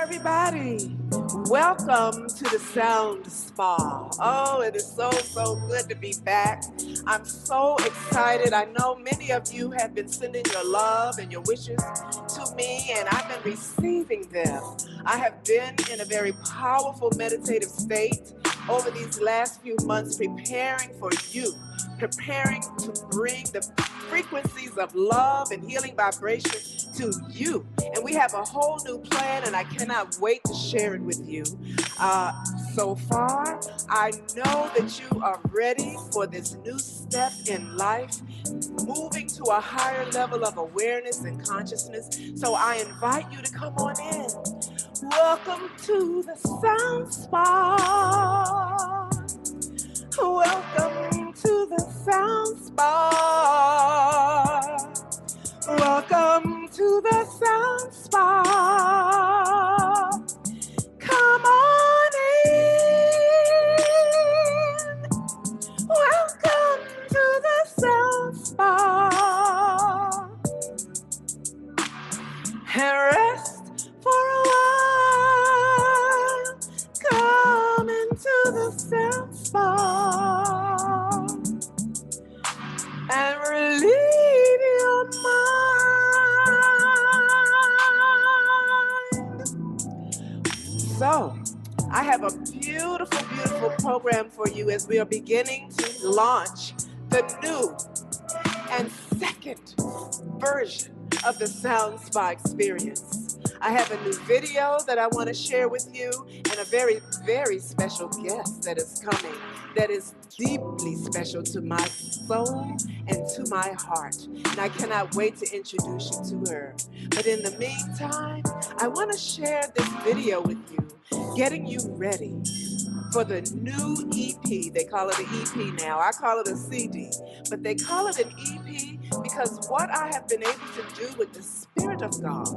everybody. Welcome to the Sound Spa. Oh, it is so good to be back. I'm so excited. I know many of you have been sending your love and your wishes to me, and I've been receiving them. I have been in a very powerful meditative state over these last few months, preparing for you, preparing to bring the frequencies of love and healing vibration to you. And we have a whole new plan, and I cannot wait to share it with you. So far, I know that you are ready for this new step in life, moving to a higher level of awareness and consciousness. So I invite you to come on in. Welcome to the Sound Spa. Welcome to the Sound Spa. Welcome to the Sound Spa. Come on in. Welcome to the Sound Spa. And rest for a while. Come into the Sound Spa. And relieve your mind. So, I have a beautiful program for you as we are beginning to launch the new and second version of the Sound Spa experience. I have a new video that I want to share with you, and a very special guest that is coming that is deeply special to my soul and to my heart. And I cannot wait to introduce you to her. But in the meantime, I want to share this video with you, getting you ready for the new EP. They call it an EP now. I call it a CD. But they call it an EP because what I have been able to do with the Spirit of God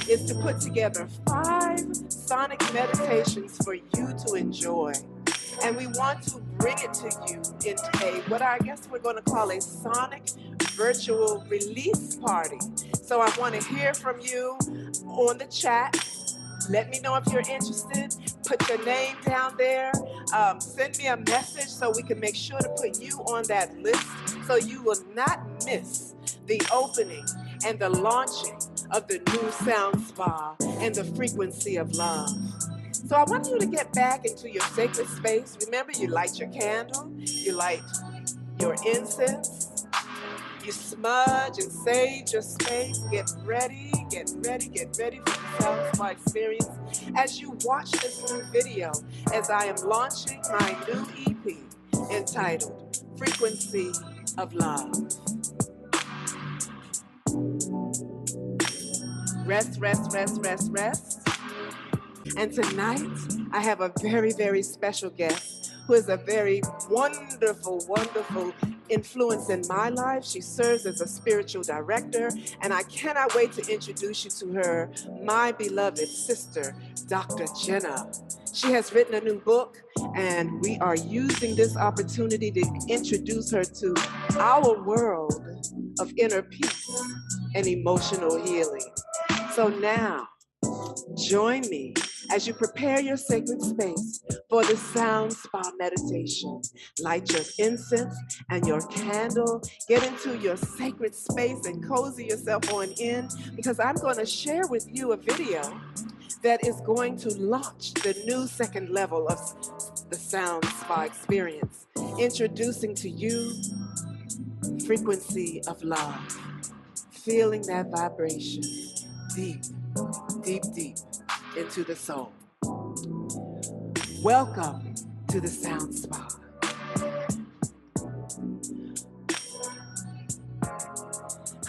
is to put together 5 sonic meditations for you to enjoy. And we want to bring it to you in what I guess we're going to call a sonic virtual release party. So I want to hear from you on the chat. Let me know if you're interested. Put your name down there. Send me a message so we can make sure to put you on that list so you will not miss the opening and the launching of the new Sound Spa and the frequency of love. So I want you to get back into your sacred space. Remember, you light your candle, you light your incense, you smudge and sage your space. Get ready for the Sound Spa experience as you watch this new video as I am launching my new EP entitled Frequency of Love. Rest. And tonight, I have a very special guest who is a very wonderful influence in my life. She serves as a spiritual director, and I cannot wait to introduce you to her, my beloved sister, Dr. Jenna. She has written a new book, and we are using this opportunity to introduce her to our world of inner peace and emotional healing. So now, join me as you prepare your sacred space for the Sound Spa meditation. Light your incense and your candle. Get into your sacred space and cozy yourself on in, because I'm going to share with you a video that is going to launch the new second level of the Sound Spa experience, introducing to you frequency of love, feeling that vibration deep into the soul. Welcome to the Sound Spa.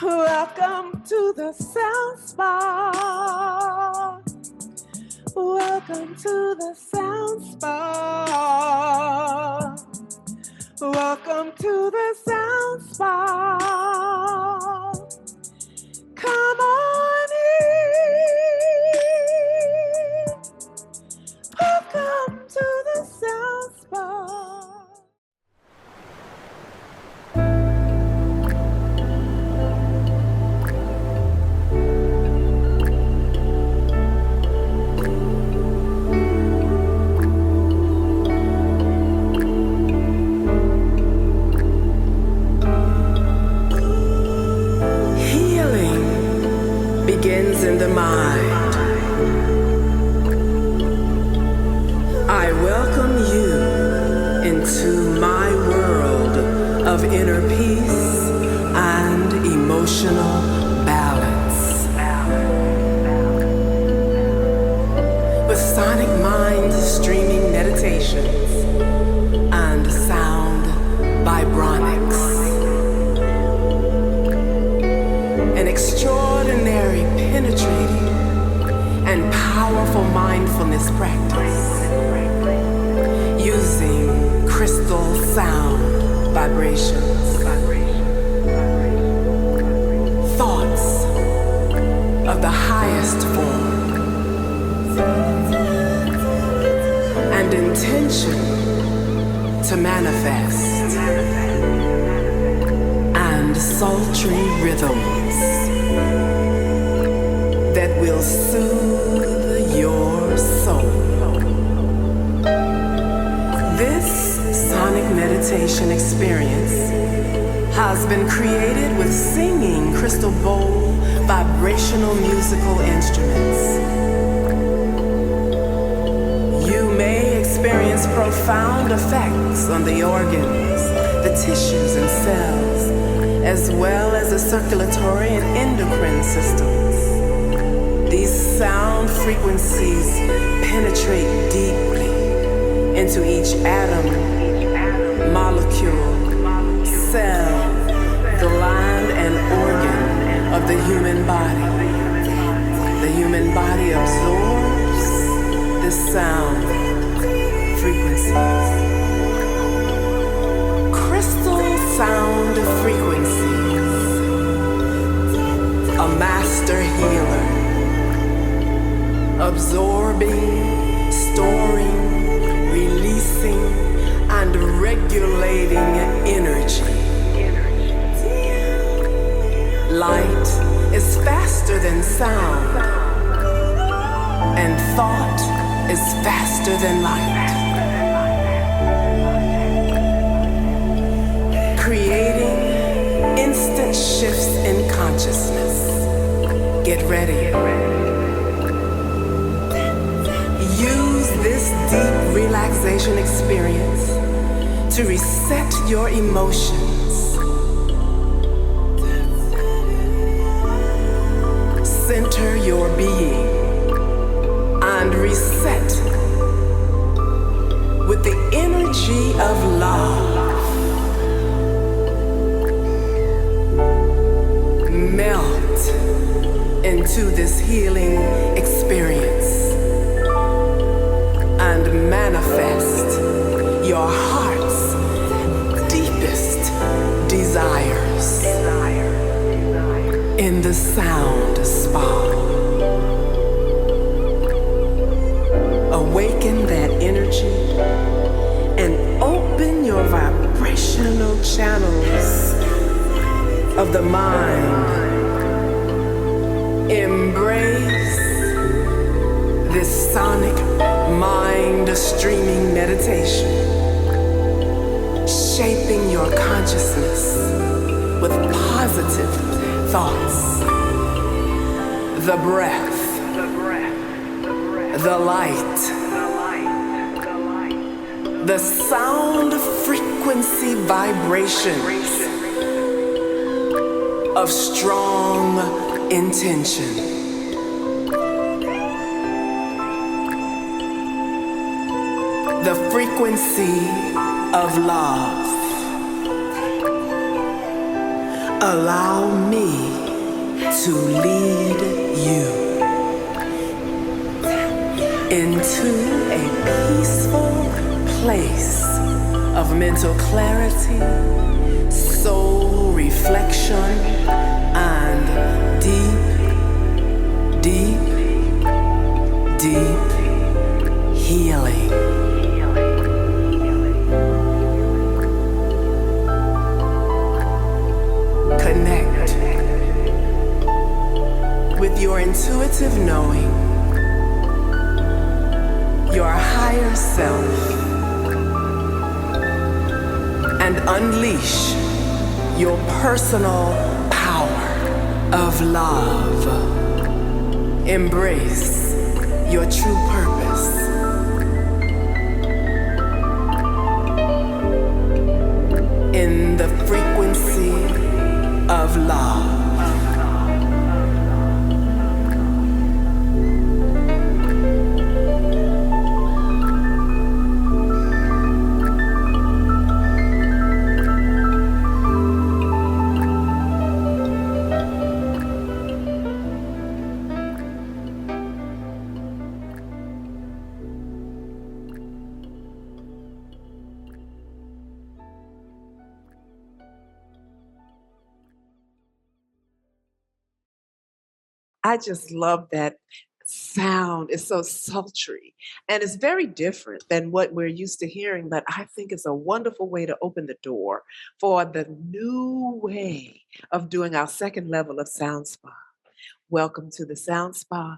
Welcome to the Sound Spa. Welcome to the Sound Spa. Welcome to the Sound Spa. Come on in. Welcome to the Sound Spa. the mind. I welcome you into my world of inner peace and emotional balance. With sonic mind streaming meditations and sound Vibronics. An extraordinary, penetrating, and powerful mindfulness practice using crystal sound vibrations. Thoughts of the highest form and intention to manifest, and sultry rhythms that will soothe your soul. This sonic meditation experience has been created with singing crystal bowl vibrational musical instruments. You may experience profound effects on the organs, the tissues and cells, as well as the circulatory and endocrine systems. These sound frequencies penetrate deeply into each atom, molecule, cell, gland, and organ of the human body. The human body absorbs the sound frequencies. Crystal sound frequencies. A master healer. Absorbing, storing, releasing, and regulating energy. Light is faster than sound, and thought is faster than light. Creating instant shifts in consciousness. Get ready. Use this deep relaxation experience to reset your emotions. Center your being and reset with the energy of love. Melt into this healing experience and manifest your heart's deepest desires in the sound spa. Awaken that energy and open your vibrational channels of the mind. Embrace this sonic mind streaming meditation, shaping your consciousness with positive thoughts. The breath, the light, the sound frequency vibrations of strong intention. The frequency of love. Allow me to lead you into a peaceful place of mental clarity, soul reflection, and deep healing. Connect with your intuitive knowing, your higher self, and unleash your personal power of love Embrace your true purpose. In the frequency of love. I just love that sound. It's so sultry and it's very different than what we're used to hearing, but I think it's a wonderful way to open the door for the new way of doing our second level of Sound Spa. Welcome to the Sound Spa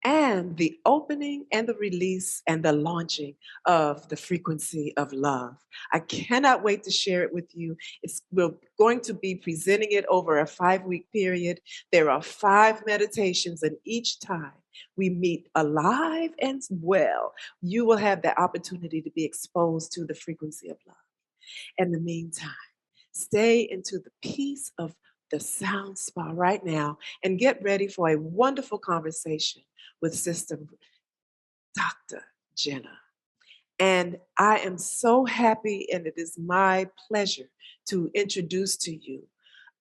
and the opening and the release and the launching of the frequency of love. I cannot wait to share it with you. We're going to be presenting it over a 5-week period. There are 5 meditations, and each time we meet alive and well, you will have the opportunity to be exposed to the frequency of love. In the meantime, stay into the peace of the Sound Spa right now and get ready for a wonderful conversation with Sister Dr. Jenna. And I am so happy, and it is my pleasure to introduce to you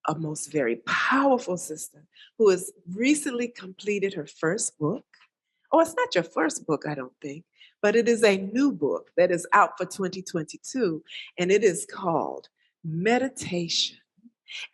a most very powerful sister who has recently completed her first book. Oh, it's not your first book, I don't think, but it is a new book that is out for 2022, and it is called Meditation.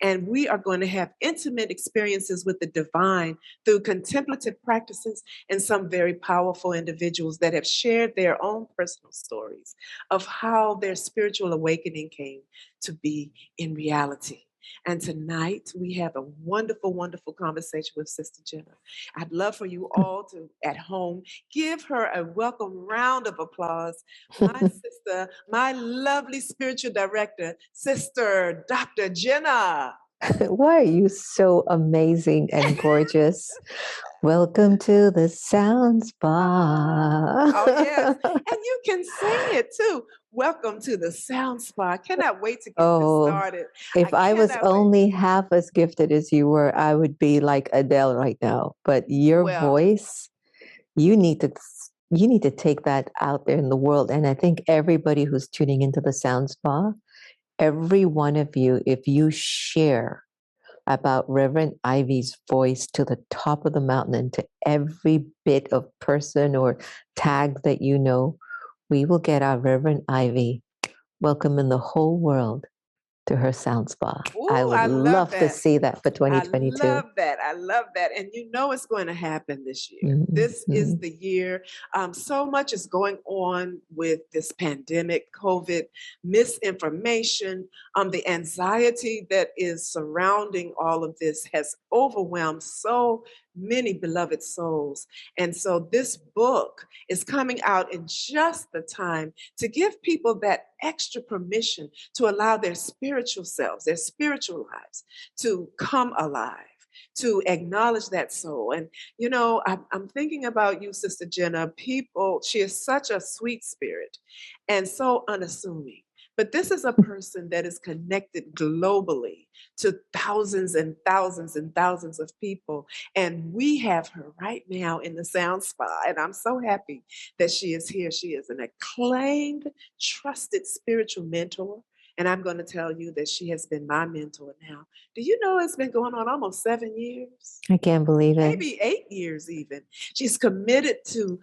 And we are going to have intimate experiences with the divine through contemplative practices and some very powerful individuals that have shared their own personal stories of how their spiritual awakening came to be in reality. And tonight we have a wonderful, wonderful conversation with Sister Jenna. I'd love for you all to, at home, give her a welcome round of applause. My sister, my lovely spiritual director, Sister Dr. Jenna. Why are you so amazing and gorgeous? Welcome to the Sound Spa. Oh, yes. And you can sing it too. Welcome to the Sound Spa. I cannot wait to get this started. If I was only half as gifted as you were, I would be like Adele right now. But your voice, you need to take that out there in the world. And I think everybody who's tuning into the Sound Spa, every one of you, if you share about Reverend Ivy's voice to the top of the mountain and to every bit of person or tag that you know, we will get our Reverend Ivy welcoming the whole world to her Sound Spa. Ooh, I would love to see that for 2022. I love that. And you know it's going to happen this year. Mm-hmm. This is the year. So much is going on with this pandemic, COVID, misinformation, the anxiety that is surrounding all of this has overwhelmed so many beloved souls. And so this book is coming out in just the time to give people that extra permission to allow their spiritual selves, their spiritual lives to come alive, to acknowledge that soul. And, you know, I'm thinking about you, Sister Jenna. She is such a sweet spirit and so unassuming. But this is a person that is connected globally to thousands and thousands and thousands of people. And we have her right now in the Sound Spa. And I'm so happy that she is here. She is an acclaimed, trusted spiritual mentor. And I'm going to tell you that she has been my mentor now. Do you know it's been going on almost 7 years? I can't believe it. Maybe 8 years even. She's committed to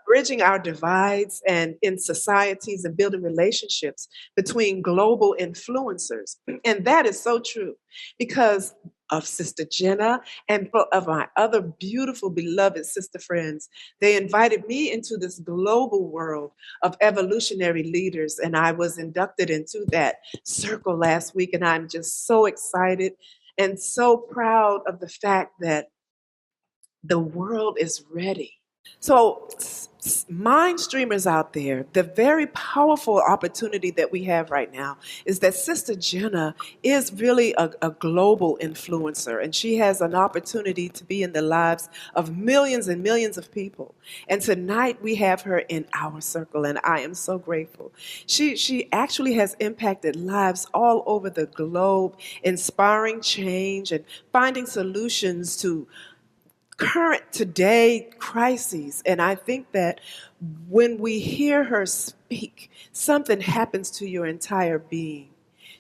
bridging our divides and in societies and building relationships between global influencers. And that is so true because of Sister Jenna and of my other beautiful, beloved sister friends. They invited me into this global world of evolutionary leaders, and I was inducted into that circle last week, and I'm just so excited and so proud of the fact that the world is ready. So mind streamers out there, the very powerful opportunity that we have right now is that Sister Jenna is really a global influencer, and she has an opportunity to be in the lives of millions and millions of people. And tonight we have her in our circle, and I am so grateful. She actually has impacted lives all over the globe, inspiring change and finding solutions to current today crises. And I think that when we hear her speak, something happens to your entire being.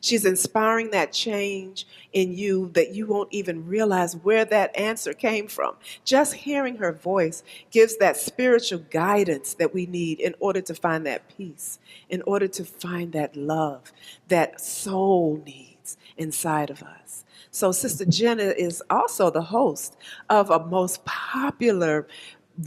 She's inspiring that change in you that you won't even realize where that answer came from. Just hearing her voice gives that spiritual guidance that we need in order to find that peace, in order to find that love that soul needs inside of us. So Sister Jenna is also the host of a most popular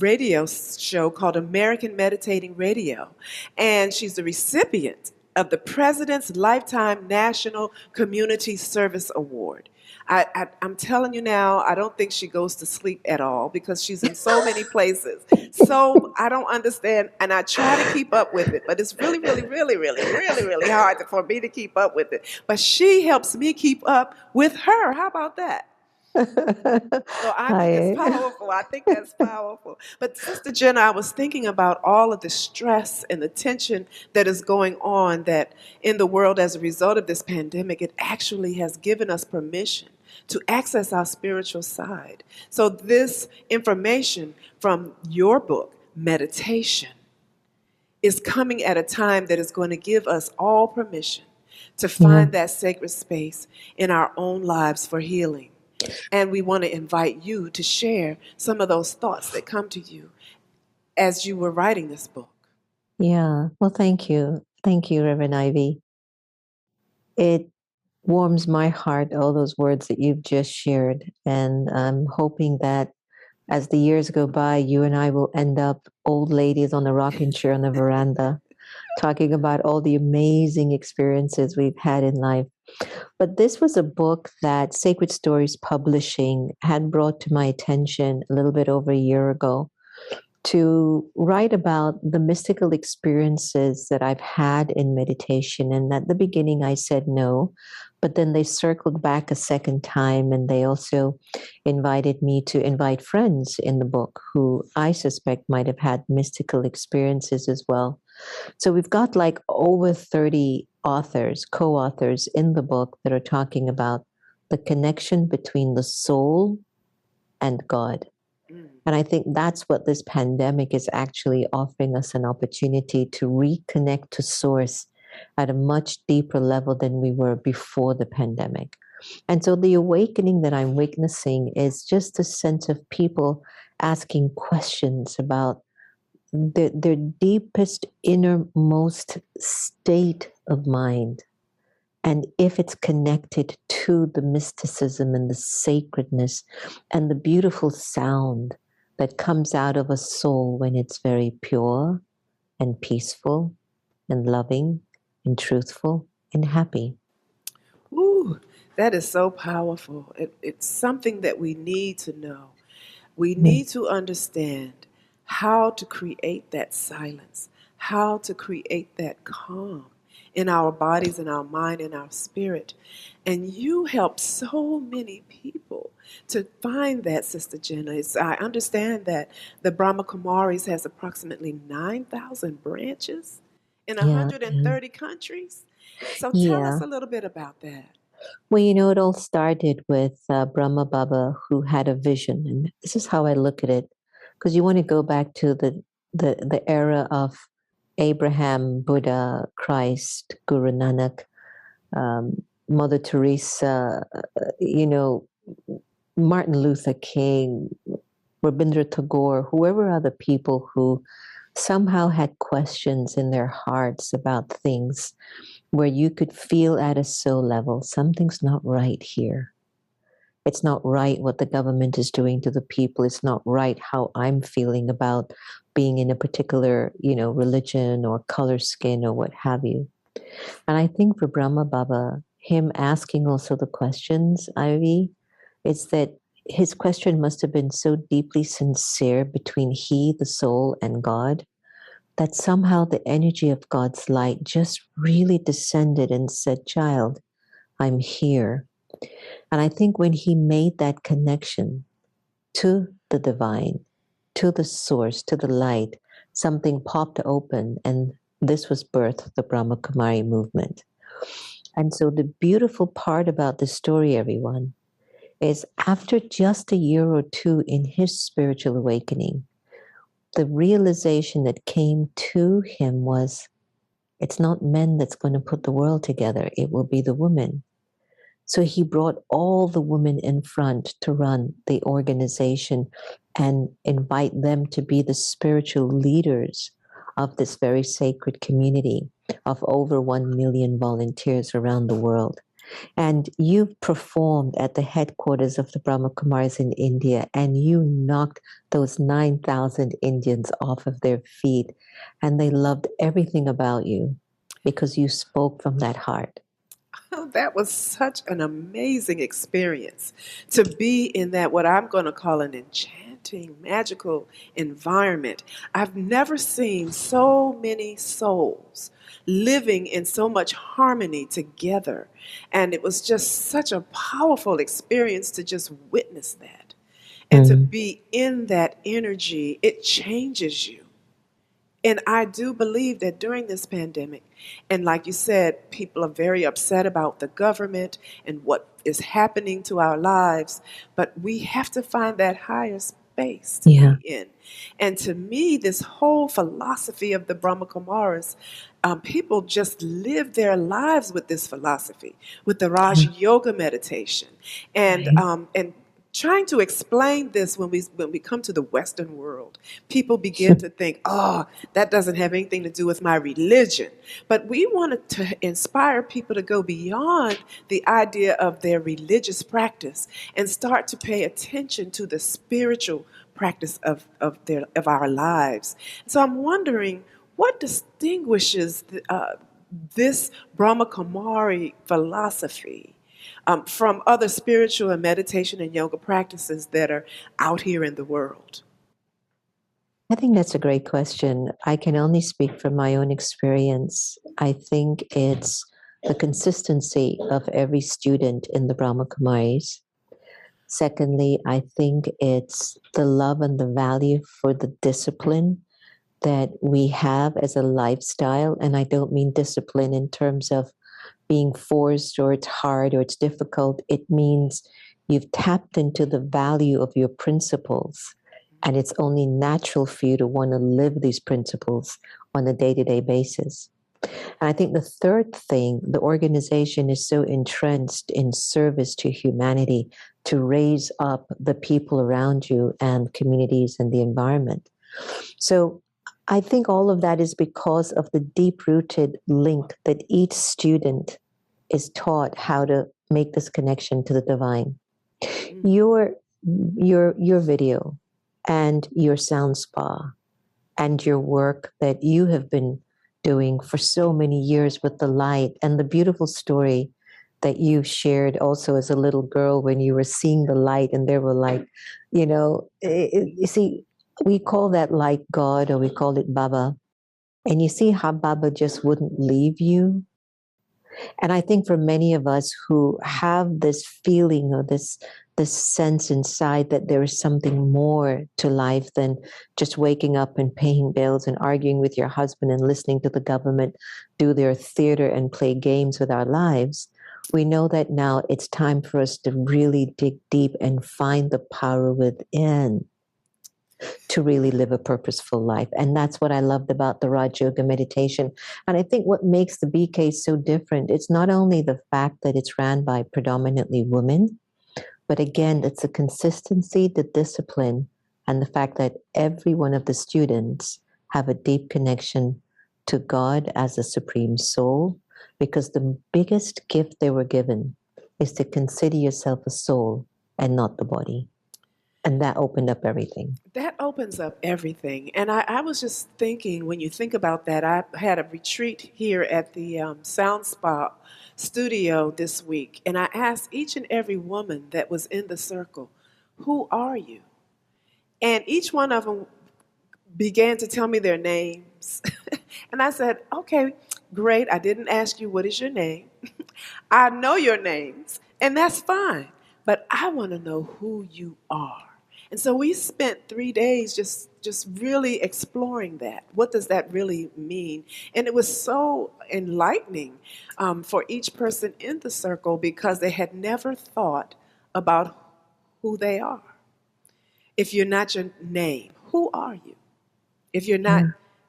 radio show called American Meditating Radio. And she's the recipient of the President's Lifetime National Community Service Award. I'm telling you now, I don't think she goes to sleep at all because she's in so many places. So I don't understand, and I try to keep up with it, but it's really, really, really, really, really, really hard for me to keep up with it. But she helps me keep up with her. How about that? So I think it's powerful. I think that's powerful. But Sister Jenna, I was thinking about all of the stress and the tension that is going on that in the world as a result of this pandemic. It actually has given us permission to access our spiritual side. So this information from your book, Meditation, is coming at a time that is going to give us all permission to find that sacred space in our own lives for healing. And we want to invite you to share some of those thoughts that come to you as you were writing this book. Yeah. Well, thank you. Thank you, Reverend Ivy. It warms my heart, all those words that you've just shared. And I'm hoping that as the years go by, you and I will end up old ladies on a rocking chair on the veranda, talking about all the amazing experiences we've had in life. But this was a book that Sacred Stories Publishing had brought to my attention a little bit over a year ago to write about the mystical experiences that I've had in meditation. And at the beginning, I said no, but then they circled back a second time, and they also invited me to invite friends in the book who I suspect might have had mystical experiences as well. So we've got like over 30 authors, co-authors in the book that are talking about the connection between the soul and God. And I think that's what this pandemic is actually offering us, an opportunity to reconnect to source at a much deeper level than we were before the pandemic. And so the awakening that I'm witnessing is just a sense of people asking questions about their deepest, innermost state of mind. And if it's connected to the mysticism and the sacredness and the beautiful sound that comes out of a soul when it's very pure and peaceful and loving and truthful and happy. Ooh, that is so powerful. It's something that we need to know. We need to understand how to create that silence, how to create that calm in our bodies, in our mind, in our spirit. And you help so many people to find that, Sister Jenna. I understand that the Brahma Kumaris has approximately 9,000 branches in 130 countries. So tell us a little bit about that. Well, it all started with Brahma Baba, who had a vision. And this is how I look at it, because you want to go back to the era of Abraham, Buddha, Christ, Guru Nanak, Mother Teresa, Martin Luther King, Rabindranath Tagore, whoever are the people who somehow had questions in their hearts about things where you could feel at a soul level, something's not right here. It's not right what the government is doing to the people. It's not right how I'm feeling about being in a particular, religion or color skin or what have you. And I think for Brahma Baba, him asking also the questions, Ivy, it's that his question must have been so deeply sincere between he, the soul, and God, that somehow the energy of God's light just really descended and said, child, I'm here. And I think when he made that connection to the divine, to the source, to the light, something popped open, and this was birthed, the Brahma Kumari movement. And so the beautiful part about the story, everyone, is after just a year or two in his spiritual awakening, the realization that came to him was, it's not men that's going to put the world together, it will be the women. So he brought all the women in front to run the organization and invite them to be the spiritual leaders of this very sacred community of over 1 million volunteers around the world. And you performed at the headquarters of the Brahma Kumaris in India, and you knocked those 9,000 Indians off of their feet, and they loved everything about you because you spoke from that heart. Oh, that was such an amazing experience to be in that, what I'm going to call an enchanting, magical environment. I've never seen so many souls living in so much harmony together. And it was just such a powerful experience to just witness that. And to be in that energy, it changes you. And I do believe that during this pandemic, and like you said, people are very upset about the government and what is happening to our lives, but we have to find that higher space to be in. And to me, this whole philosophy of the Brahma Kumaris, people just live their lives with this philosophy, with the Raj Yoga meditation, and trying to explain this when we come to the Western world, people begin to think, oh, that doesn't have anything to do with my religion. But we wanted to inspire people to go beyond the idea of their religious practice and start to pay attention to the spiritual practice of our lives. So I'm wondering, what distinguishes this Brahma Kumari philosophy from other spiritual and meditation and yoga practices that are out here in the world? I think that's a great question. I can only speak from my own experience. I think it's the consistency of every student in the Brahma Kumaris. Secondly, I think it's the love and the value for the discipline that we have as a lifestyle. And I don't mean discipline in terms of being forced or it's hard or it's difficult. It means you've tapped into the value of your principles, and it's only natural for you to want to live these principles on a day-to-day basis. And I think the third thing, the organization is so entrenched in service to humanity to raise up the people around you and communities and the environment. So I think all of that is because of the deep-rooted link that each student is taught how to make this connection to the divine. Your video and your sound spa and your work that you have been doing for so many years with the light, and the beautiful story that you shared also as a little girl when you were seeing the light and there were like, you see, we call that light God, or we call it Baba. And you see how Baba just wouldn't leave you. And I think for many of us who have this feeling or this sense inside that there is something more to life than just waking up and paying bills and arguing with your husband and listening to the government do their theater and play games with our lives, we know that now it's time for us to really dig deep and find the power within to really live a purposeful life. And that's what I loved about the Raj Yoga meditation. And I think what makes the BK so different, it's not only the fact that it's ran by predominantly women, but again, it's the consistency, the discipline, and the fact that every one of the students have a deep connection to God as a supreme soul, because the biggest gift they were given is to consider yourself a soul and not the body. And that opened up everything. That opens up everything. And I was just thinking, when you think about that, I had a retreat here at the Sound Spa studio this week, and I asked each and every woman that was in the circle, who are you? And each one of them began to tell me their names. And I said, okay, great. I didn't ask you, what is your name? I know your names, and that's fine. But I want to know who you are. And so we spent 3 days just really exploring that. What does that really mean? And it was so enlightening for each person in the circle because they had never thought about who they are. If you're not your name, who are you? If you're not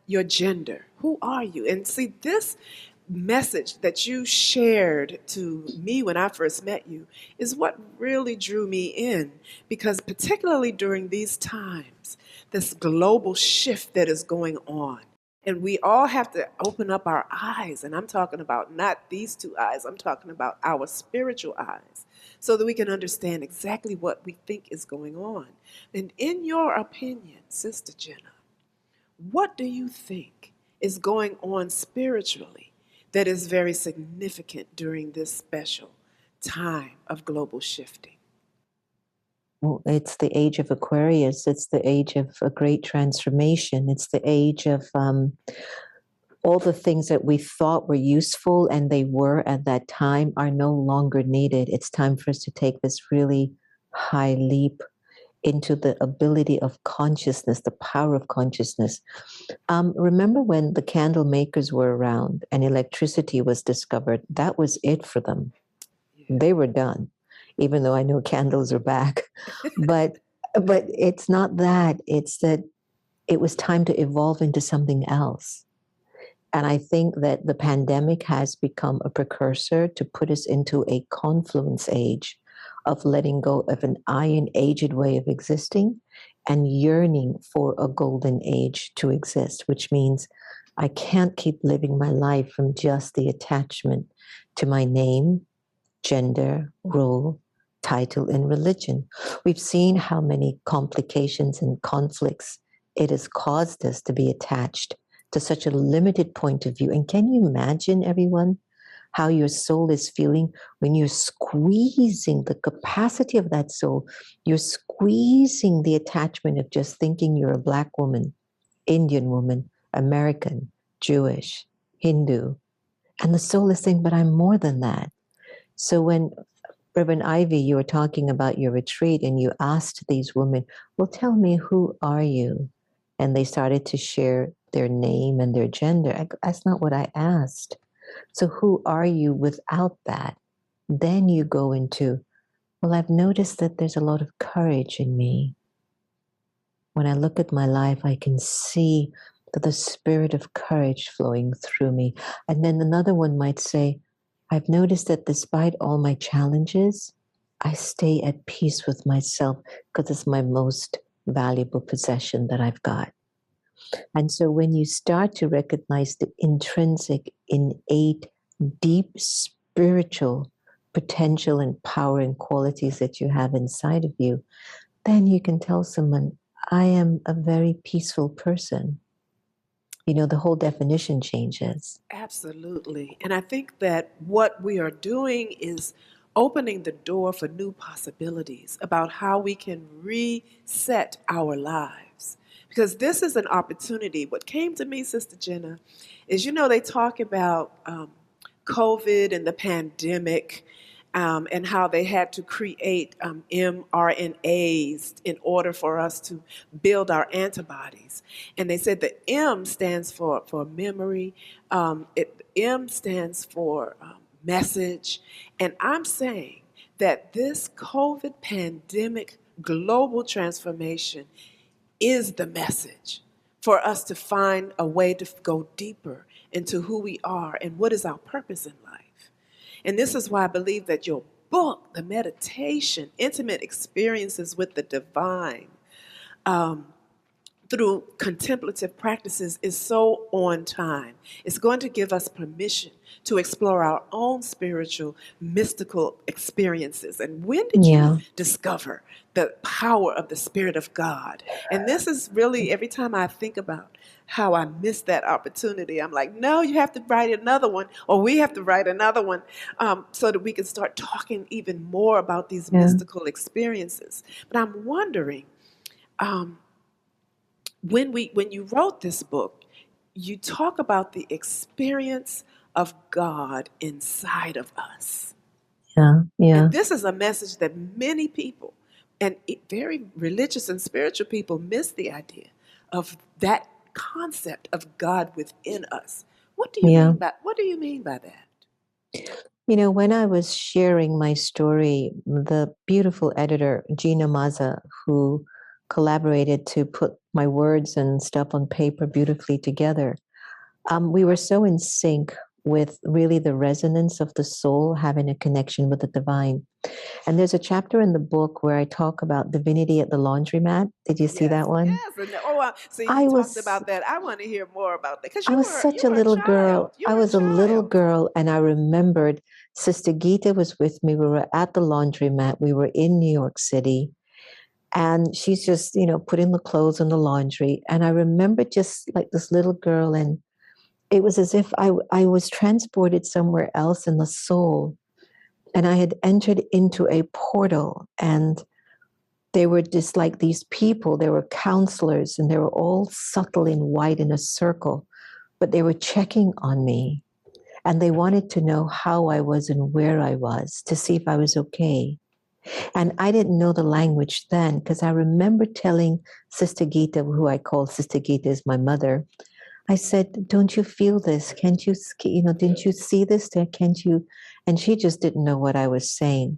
your gender, who are you? And see, this message that you shared to me when I first met you is what really drew me in, because particularly during these times, this global shift that is going on, and we all have to open up our eyes, and I'm talking about not these two eyes, I'm talking about our spiritual eyes, so that we can understand exactly what we think is going on. And in your opinion, Sister Jenna, what do you think is going on spiritually that is very significant during this special time of global shifting? Well, it's the age of Aquarius. It's the age of a great transformation. It's the age of all the things that we thought were useful and they were at that time are no longer needed. It's time for us to take this really high leap into the ability of consciousness, the power of consciousness. Remember when the candle makers were around and electricity was discovered? That was it for them. Yeah. They were done, even though I know candles are back. but it's not that. It's that it was time to evolve into something else. And I think that the pandemic has become a precursor to put us into a confluence age of letting go of an iron aged way of existing and yearning for a golden age to exist, which means I can't keep living my life from just the attachment to my name, gender, role, title, and religion. We've seen how many complications and conflicts it has caused us to be attached to such a limited point of view. And can you imagine, everyone, how your soul is feeling when you're squeezing the capacity of that soul? You're squeezing the attachment of just thinking you're a Black woman, Indian woman, American, Jewish, Hindu. And the soul is saying, but I'm more than that. So when Reverend Ivy, you were talking about your retreat and you asked these women, well, tell me, who are you? And they started to share their name and their gender. That's not what I asked. So who are you without that? Then you go into, well, I've noticed that there's a lot of courage in me. When I look at my life, I can see that the spirit of courage flowing through me. And then another one might say, I've noticed that despite all my challenges, I stay at peace with myself because it's my most valuable possession that I've got. And so when you start to recognize the intrinsic, innate, deep spiritual potential and power and qualities that you have inside of you, then you can tell someone, I am a very peaceful person. You know, the whole definition changes. Absolutely. And I think that what we are doing is opening the door for new possibilities about how we can reset our lives. Because this is an opportunity. What came to me, Sister Jenna, is, they talk about COVID and the pandemic, and how they had to create mRNAs in order for us to build our antibodies. And they said the M stands for memory, M stands for message. And I'm saying that this COVID pandemic global transformation is the message for us to find a way to go deeper into who we are and what is our purpose in life. And this is why I believe that your book, the meditation, intimate experiences with the divine, through contemplative practices is so on time. It's going to give us permission to explore our own spiritual, mystical experiences. And when did you discover the power of the Spirit of God? And this is really, every time I think about how I missed that opportunity, I'm like, no, you have to write another one, or we have to write another one, so that we can start talking even more about these mystical experiences. But I'm wondering, when you wrote this book, you talk about the experience of God inside of us. And this is a message that many people, and very religious and spiritual people, miss the idea of that concept of God within us. What do you mean by that? You know, when I was sharing my story, the beautiful editor, Gina Maza, who collaborated to put my words and stuff on paper beautifully together, we were so in sync with really the resonance of the soul having a connection with the divine. And there's a chapter in the book where I talk about divinity at the laundromat. Did you see that one? Yes. So you talked about that. I want to hear more about that, because I was such a little girl. I was a little girl, and I remembered Sister Gita was with me. We were at the laundromat. We were in New York City, and she's just, putting the clothes in the laundry. And I remember just like this little girl, and it was as if I was transported somewhere else in the soul. And I had entered into a portal, and they were just like these people. They were counselors, and they were all subtle in white in a circle, but they were checking on me, and they wanted to know how I was and where I was to see if I was okay. And I didn't know the language then, because I remember telling Sister Gita, who I call Sister Gita is my mother, I said, don't you feel this? Can't you, didn't you see this? Can't you? And she just didn't know what I was saying.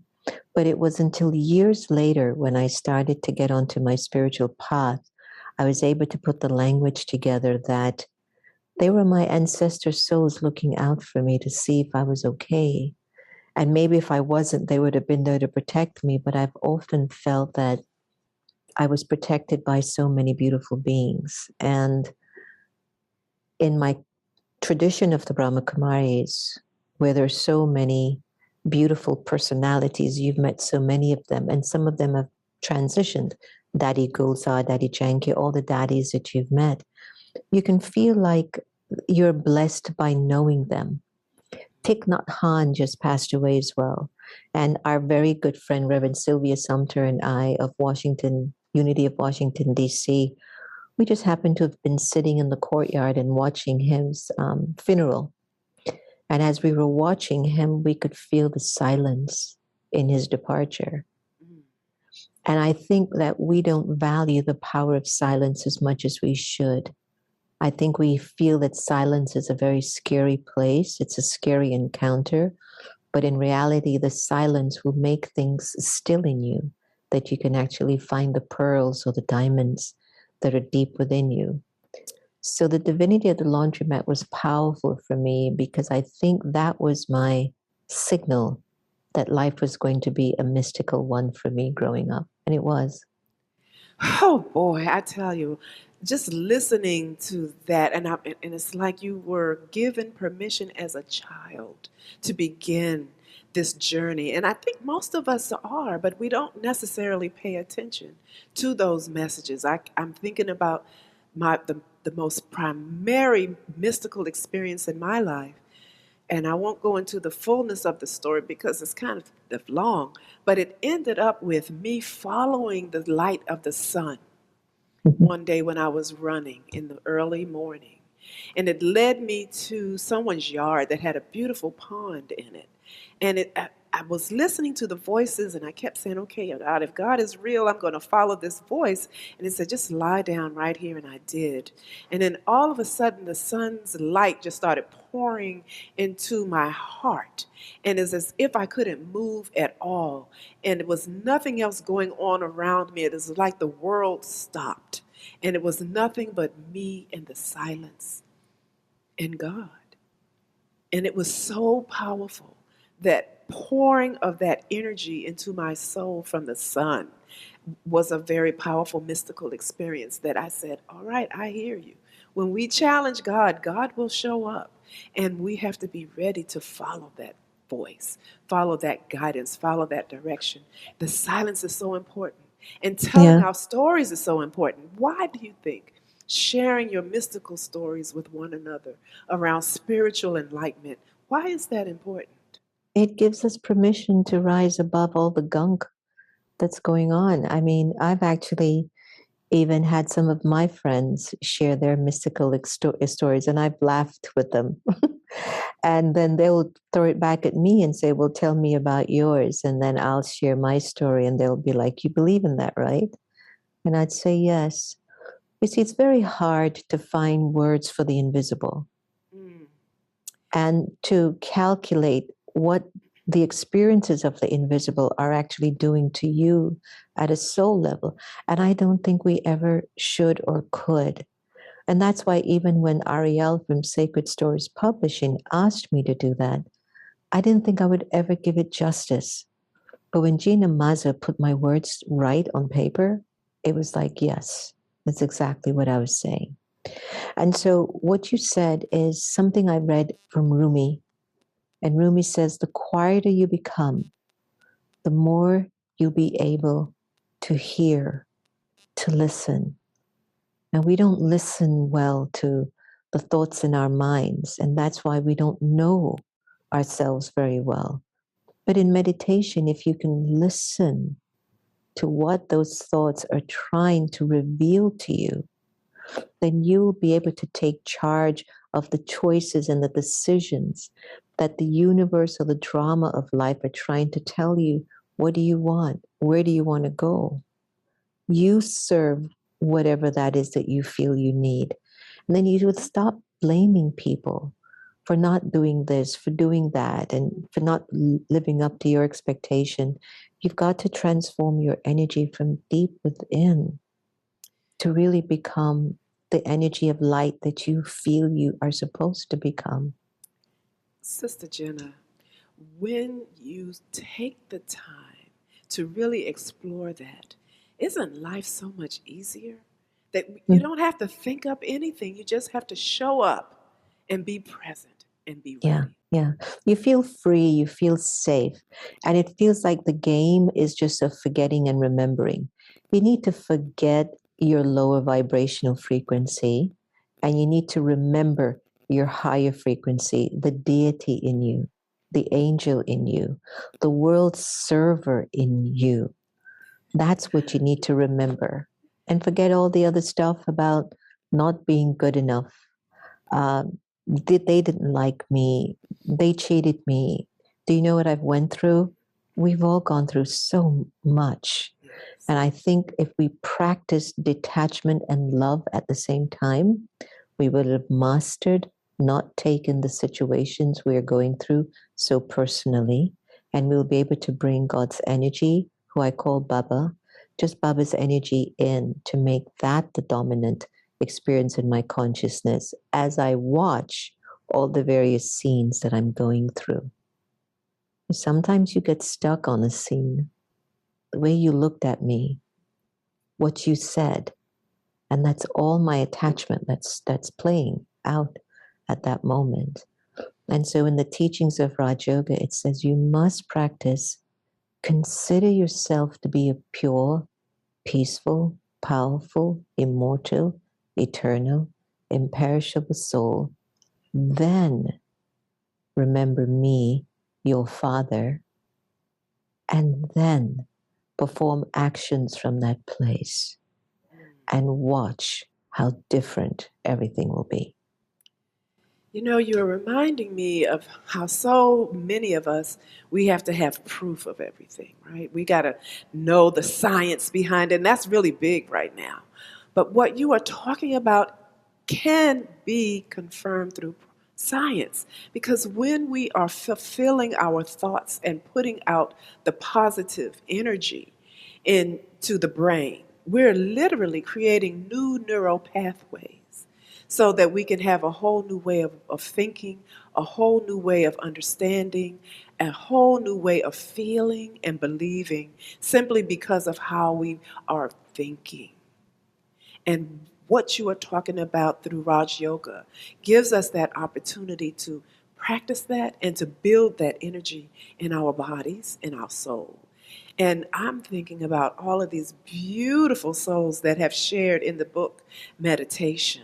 But it was until years later, when I started to get onto my spiritual path, I was able to put the language together that they were my ancestor souls looking out for me to see if I was okay. And maybe if I wasn't, they would have been there to protect me. But I've often felt that I was protected by so many beautiful beings. And in my tradition of the Brahma Kumaris, where there's so many beautiful personalities, you've met so many of them, and some of them have transitioned. Daddy Gulzar, Daddy Janki, all the daddies that you've met, you can feel like you're blessed by knowing them. Thich Nhat Hanh just passed away as well. And our very good friend, Reverend Sylvia Sumter, and I of Washington, Unity of Washington, D.C., we just happened to have been sitting in the courtyard and watching his funeral. And as we were watching him, we could feel the silence in his departure. And I think that we don't value the power of silence as much as we should. I think we feel that silence is a very scary place. It's a scary encounter. But in reality, the silence will make things still in you, that you can actually find the pearls or the diamonds that are deep within you. So the divinity of the laundromat was powerful for me, because I think that was my signal that life was going to be a mystical one for me growing up. And it was. Oh boy, I tell you, just listening to that, and it's like you were given permission as a child to begin this journey. And I think most of us are, but we don't necessarily pay attention to those messages. I'm thinking about the most primary mystical experience in my life. And I won't go into the fullness of the story because it's kind of long, but it ended up with me following the light of the sun one day when I was running in the early morning. And it led me to someone's yard that had a beautiful pond in it. And I was listening to the voices, and I kept saying, okay, God, if God is real, I'm going to follow this voice. And it said, just lie down right here, and I did. And then all of a sudden, the sun's light just started pouring into my heart. And it's as if I couldn't move at all. And it was nothing else going on around me. It was like the world stopped. And it was nothing but me and the silence and God. And it was so powerful, that pouring of that energy into my soul from the sun. was a very powerful mystical experience that I said, all right, I hear you. When we challenge God, God will show up. And we have to be ready to follow that voice, follow that guidance, follow that direction. The silence is so important. And telling our stories is so important. Why do you think sharing your mystical stories with one another around spiritual enlightenment, why is that important? It gives us permission to rise above all the gunk that's going on. I mean, I've actually even had some of my friends share their mystical stories, and I've laughed with them. And then they'll throw it back at me and say, well, tell me about yours. And then I'll share my story, and they'll be like, you believe in that, right? And I'd say, yes. You see, it's very hard to find words for the invisible and to calculate what the experiences of the invisible are actually doing to you at a soul level. And I don't think we ever should or could. And that's why even when Ariel from Sacred Stories Publishing asked me to do that, I didn't think I would ever give it justice. But when Gina Mazza put my words right on paper, it was like, yes, that's exactly what I was saying. And so what you said is something I read from Rumi. And Rumi says, the quieter you become, the more you'll be able to hear, to listen. And we don't listen well to the thoughts in our minds. And that's why we don't know ourselves very well. But in meditation, if you can listen to what those thoughts are trying to reveal to you, then you'll be able to take charge of the choices and the decisions that the universe or the drama of life are trying to tell you. What do you want? Where do you want to go? You serve whatever that is that you feel you need. And then you would stop blaming people for not doing this, for doing that, and for not living up to your expectation. You've got to transform your energy from deep within to really become the energy of light that you feel you are supposed to become. Sister Jenna, when you take the time to really explore that, isn't life so much easier? That you don't have to think up anything. You just have to show up and be present and be ready. Yeah. You feel free, you feel safe. And it feels like the game is just of forgetting and remembering. You need to forget your lower vibrational frequency, and you need to remember your higher frequency, the deity in you, the angel in you, the world server in you. That's what you need to remember. And forget all the other stuff about not being good enough. They didn't like me. They cheated me. Do you know what I've went through? We've all gone through so much. And I think if we practice detachment and love at the same time, we would have mastered not taking the situations we're going through so personally. And we'll be able to bring God's energy, who I call Baba, just Baba's energy in to make that the dominant experience in my consciousness as I watch all the various scenes that I'm going through. Sometimes you get stuck on a scene, the way you looked at me, what you said, and that's all my attachment that's playing out at that moment. And so in the teachings of Raj Yoga, it says you must practice, consider yourself to be a pure, peaceful, powerful, immortal, eternal, imperishable soul. Then remember me, your father, and then perform actions from that place and watch how different everything will be. You know, you're reminding me of how so many of us, we have to have proof of everything, right? We got to know the science behind it, and that's really big right now. But what you are talking about can be confirmed through science, because when we are fulfilling our thoughts and putting out the positive energy into the brain, we're literally creating new neural pathways so that we can have a whole new way of thinking, a whole new way of understanding, a whole new way of feeling and believing simply because of how we are thinking. And what you are talking about through Raj Yoga gives us that opportunity to practice that and to build that energy in our bodies, in our soul. And I'm thinking about all of these beautiful souls that have shared in the book Meditation.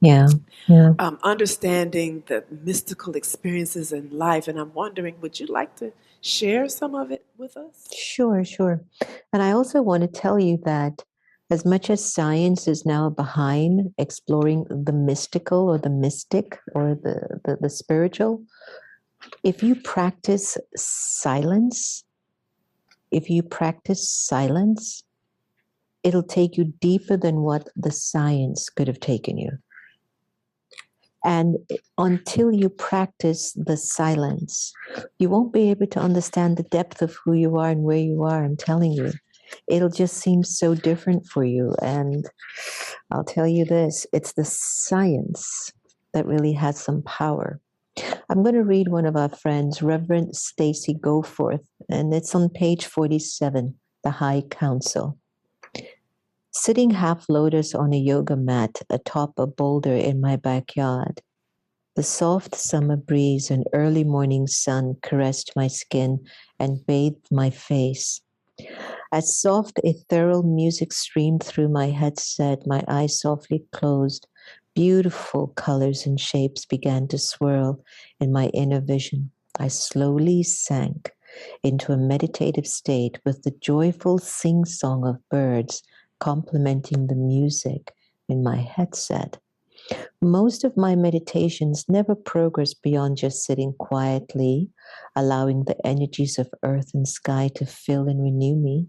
Yeah. Yeah. Understanding the mystical experiences in life. And I'm wondering, would you like to share some of it with us? Sure, sure. And I also want to tell you that as much as science is now behind exploring the mystical or the mystic or the spiritual, if you practice silence, it'll take you deeper than what the science could have taken you. And until you practice the silence, you won't be able to understand the depth of who you are and where you are. I'm telling you, it'll just seem so different for you. And I'll tell you this, it's the science that really has some power. I'm going to read one of our friends, Reverend Stacy Goforth, and it's on page 47, The High Council. Sitting half lotus on a yoga mat atop a boulder in my backyard, the soft summer breeze and early morning sun caressed my skin and bathed my face. As soft, ethereal music streamed through my headset, my eyes softly closed. Beautiful colors and shapes began to swirl in my inner vision. I slowly sank into a meditative state with the joyful sing-song of birds complementing the music in my headset. Most of my meditations never progress beyond just sitting quietly, allowing the energies of earth and sky to fill and renew me.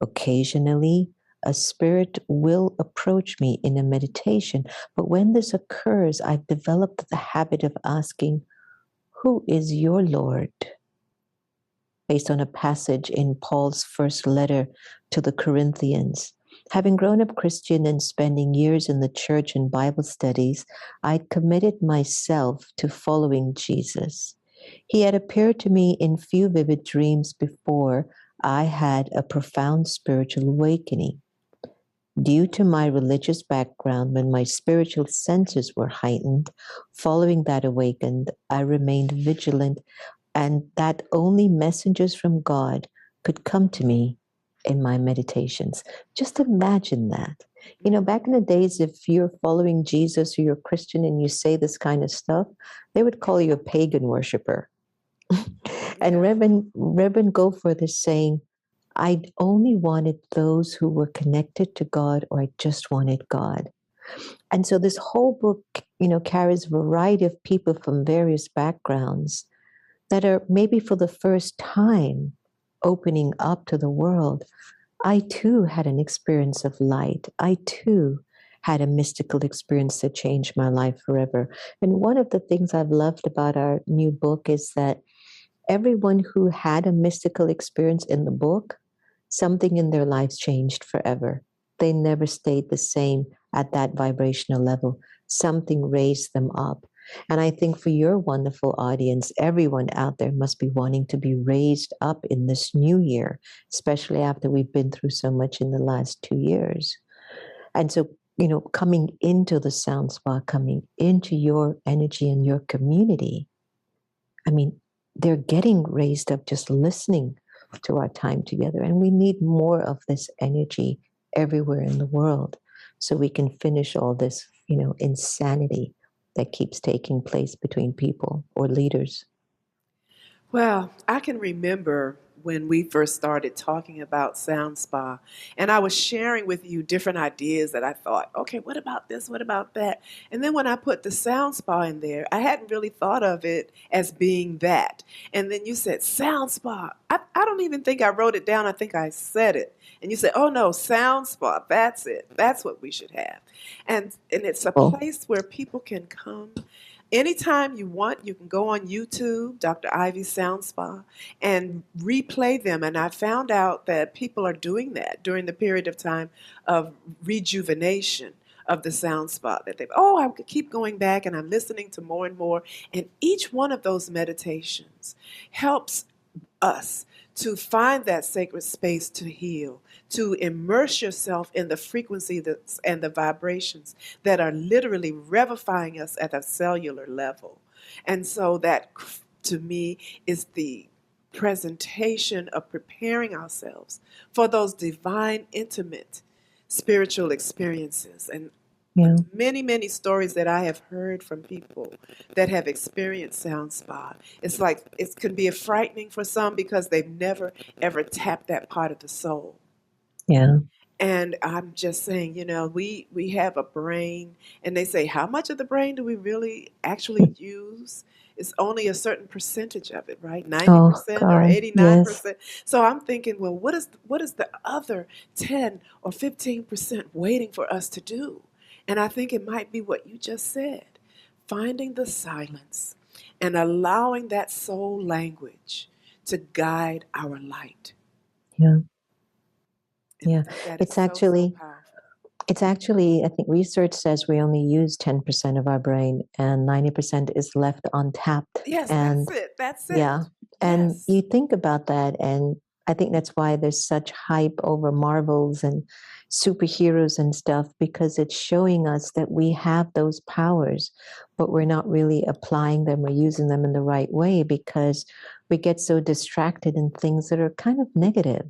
Occasionally, a spirit will approach me in a meditation, but when this occurs, I've developed the habit of asking, "Who is your Lord?" Based on a passage in Paul's first letter to the Corinthians. Having grown up Christian and spending years in the church and Bible studies, I'd committed myself to following Jesus. He had appeared to me in few vivid dreams before I had a profound spiritual awakening. Due to my religious background, when my spiritual senses were heightened, following that awakened, I remained vigilant and that only messengers from God could come to me in my meditations. Just imagine that. You know, back in the days, if you're following Jesus or you're a Christian and you say this kind of stuff, they would call you a pagan worshiper. And Reverend Goforth is saying, I only wanted those who were connected to God, or I just wanted God. And so this whole book, you know, carries a variety of people from various backgrounds that are maybe for the first time opening up to the world. I too had an experience of light. I too had a mystical experience that changed my life forever. And one of the things I've loved about our new book is that everyone who had a mystical experience in the book, something in their lives changed forever. They never stayed the same at that vibrational level. Something raised them up. And I think for your wonderful audience, everyone out there must be wanting to be raised up in this new year, especially after we've been through so much in the last 2 years. And so, you know, coming into the sound spa, coming into your energy and your community, I mean, they're getting raised up just listening to our time together. And we need more of this energy everywhere in the world so we can finish all this, you know, insanity that keeps taking place between people or leaders. Well, I can remember when we first started talking about Sound Spa, and I was sharing with you different ideas that I thought, okay, what about this? What about that? And then when I put the Sound Spa in there, I hadn't really thought of it as being that. And then you said, Sound Spa. I don't even think I wrote it down. I think I said it. And you said, oh no, Sound Spa. That's it. That's what we should have. And it's a place where people can come. Anytime you want, you can go on YouTube, Dr. Ivy's Sound Spa, and replay them. And I found out that people are doing that during the period of time of rejuvenation, of the sound spot that I could keep going back and I'm listening to more and more. And each one of those meditations helps us to find that sacred space to heal, to immerse yourself in the frequency and the vibrations that are literally revivifying us at a cellular level. And so that, to me, is the presentation of preparing ourselves for those divine, intimate, spiritual experiences. And many, many stories that I have heard from people that have experienced sound spa. It's like it can be frightening for some because they've never, ever tapped that part of the soul. Yeah. And I'm just saying, we have a brain, and they say, how much of the brain do we really actually use? It's only a certain percentage of it, right? 90% or 89%. Yes. So I'm thinking, well, what is the other 10 or 15% waiting for us to do? And I think it might be what you just said, finding the silence and allowing that soul language to guide our light. Yeah. And yeah. It's actually, I think research says we only use 10% of our brain and 90% is left untapped. Yes, and that's it. Yeah. And you think about that, and I think that's why there's such hype over Marvels and superheroes and stuff, because it's showing us that we have those powers, but we're not really applying them or using them in the right way because we get so distracted in things that are kind of negative.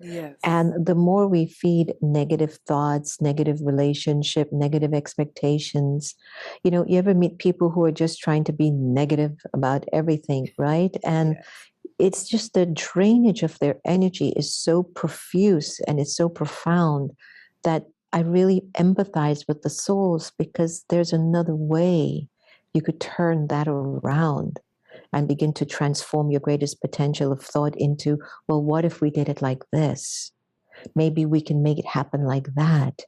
Yes. And the more we feed negative thoughts, negative relationship, negative expectations, you ever meet people who are just trying to be negative about everything, right? And it's just the drainage of their energy is so profuse and it's so profound that I really empathize with the souls, because there's another way you could turn that around and begin to transform your greatest potential of thought into, well, what if we did it like this? Maybe we can make it happen like that.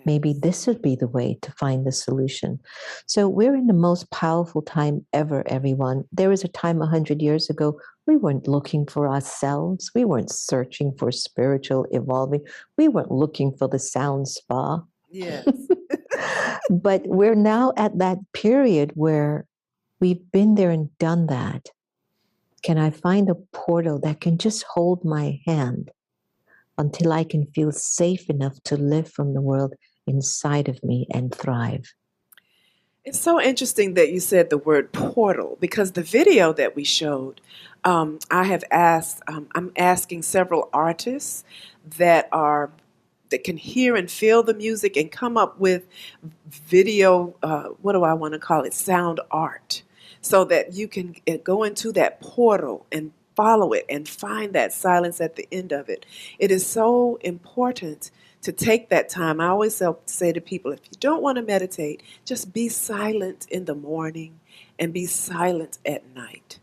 Maybe this would be the way to find the solution. So we're in the most powerful time ever, everyone. There was a time 100 years ago, we weren't looking for ourselves. We weren't searching for spiritual evolving. We weren't looking for the sound spa. Yes. But we're now at that period where we've been there and done that. Can I find a portal that can just hold my hand until I can feel safe enough to live from the world inside of me and thrive? It's so interesting that you said the word portal, because the video that we showed, I'm asking several artists that can hear and feel the music and come up with video, what do I want to call it, sound art, so that you can go into that portal and follow it and find that silence at the end of it. It is so important to take that time. I always say to people, if you don't want to meditate, just be silent in the morning and be silent at night.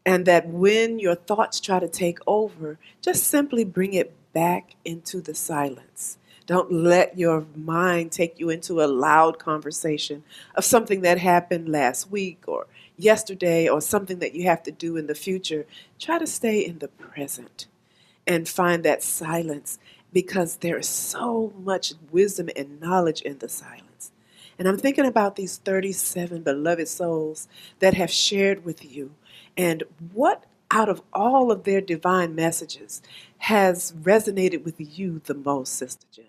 And that when your thoughts try to take over, just simply bring it back into the silence. Don't let your mind take you into a loud conversation of something that happened last week or yesterday or something that you have to do in the future. Try to stay in the present and find that silence, because there is so much wisdom and knowledge in the silence. And I'm thinking about these 37 beloved souls that have shared with you, and what out of all of their divine messages has resonated with you the most, Sister Jenna?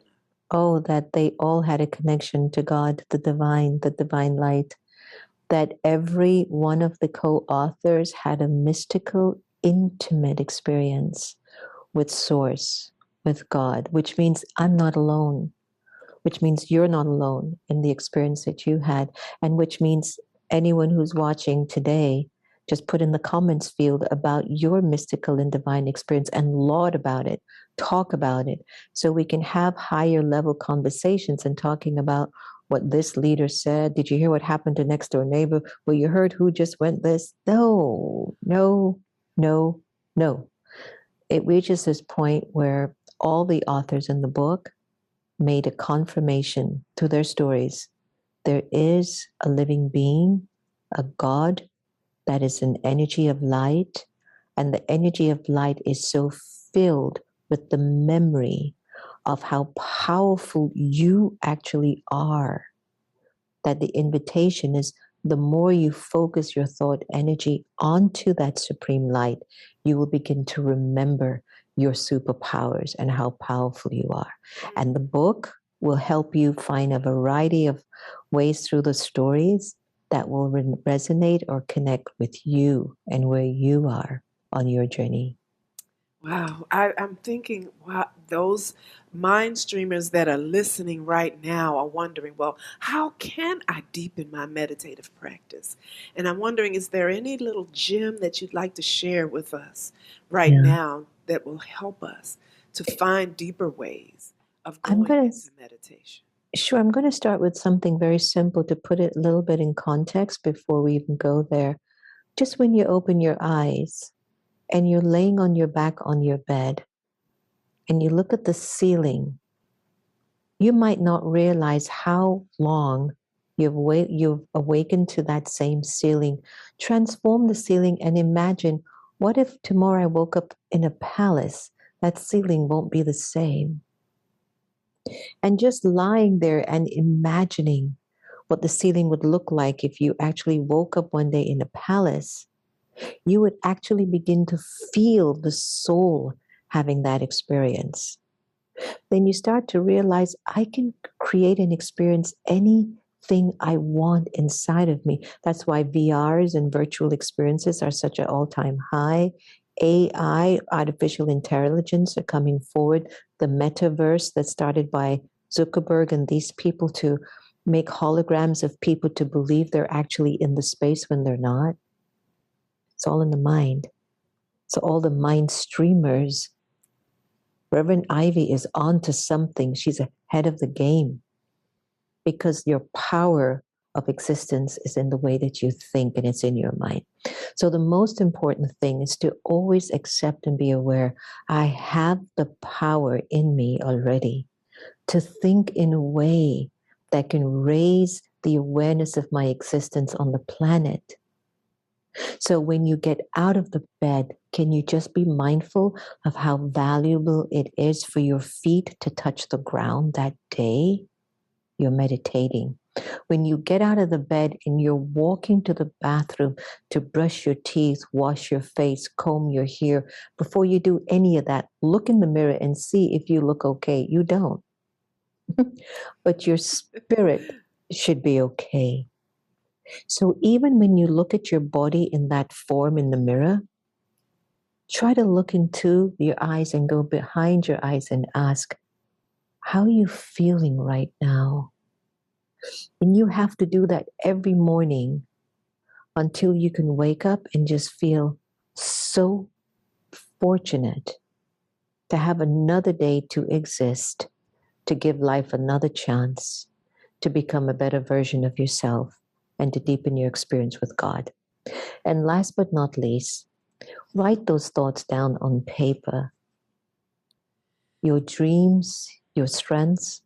Oh, that they all had a connection to God, the divine light. That every one of the co-authors had a mystical, intimate experience with Source, with God, which means I'm not alone, which means you're not alone in the experience that you had, and which means anyone who's watching today, just put in the comments field about your mystical and divine experience and laud about it, talk about it, so we can have higher level conversations and talking about what this leader said. Did you hear what happened to next door neighbor? Well, you heard who just went this? No, no, no, no. It reaches this point where all the authors in the book made a confirmation to their stories. There is a living being, a God that is an energy of light, and the energy of light is so filled with the memory of how powerful you actually are. That the invitation is, the more you focus your thought energy onto that supreme light, you will begin to remember your superpowers and how powerful you are. And the book will help you find a variety of ways through the stories that will resonate or connect with you and where you are on your journey. Wow. I'm thinking, wow, those mind streamers that are listening right now are wondering, well, how can I deepen my meditative practice? And I'm wondering, is there any little gem that you'd like to share with us right now that will help us to find deeper ways of going into meditation? Sure, I'm going to start with something very simple to put it a little bit in context before we even go there. Just when you open your eyes and you're laying on your back on your bed and you look at the ceiling, you might not realize how long you've awakened to that same ceiling. Transform the ceiling and imagine, what if tomorrow I woke up in a palace? That ceiling won't be the same. And just lying there and imagining what the ceiling would look like if you actually woke up one day in a palace, you would actually begin to feel the soul having that experience. Then you start to realize, I can create and experience anything I want inside of me. That's why VRs and virtual experiences are such an all-time high. AI, artificial intelligence, are coming forward. The metaverse that started by Zuckerberg and these people to make holograms of people to believe they're actually in the space when they're not. It's all in the mind. So all the mind streamers, Reverend Ivy is onto something. She's ahead of the game, because your power of existence is in the way that you think, and it's in your mind. So the most important thing is to always accept and be aware, I have the power in me already to think in a way that can raise the awareness of my existence on the planet. So when you get out of the bed, can you just be mindful of how valuable it is for your feet to touch the ground that day? You're meditating. When you get out of the bed and you're walking to the bathroom to brush your teeth, wash your face, comb your hair, before you do any of that, look in the mirror and see if you look okay. You don't. But your spirit should be okay. So even when you look at your body in that form in the mirror, try to look into your eyes and go behind your eyes and ask, how are you feeling right now? And you have to do that every morning until you can wake up and just feel so fortunate to have another day to exist, to give life another chance, to become a better version of yourself, and to deepen your experience with God. And last but not least, write those thoughts down on paper. Your dreams, your strengths,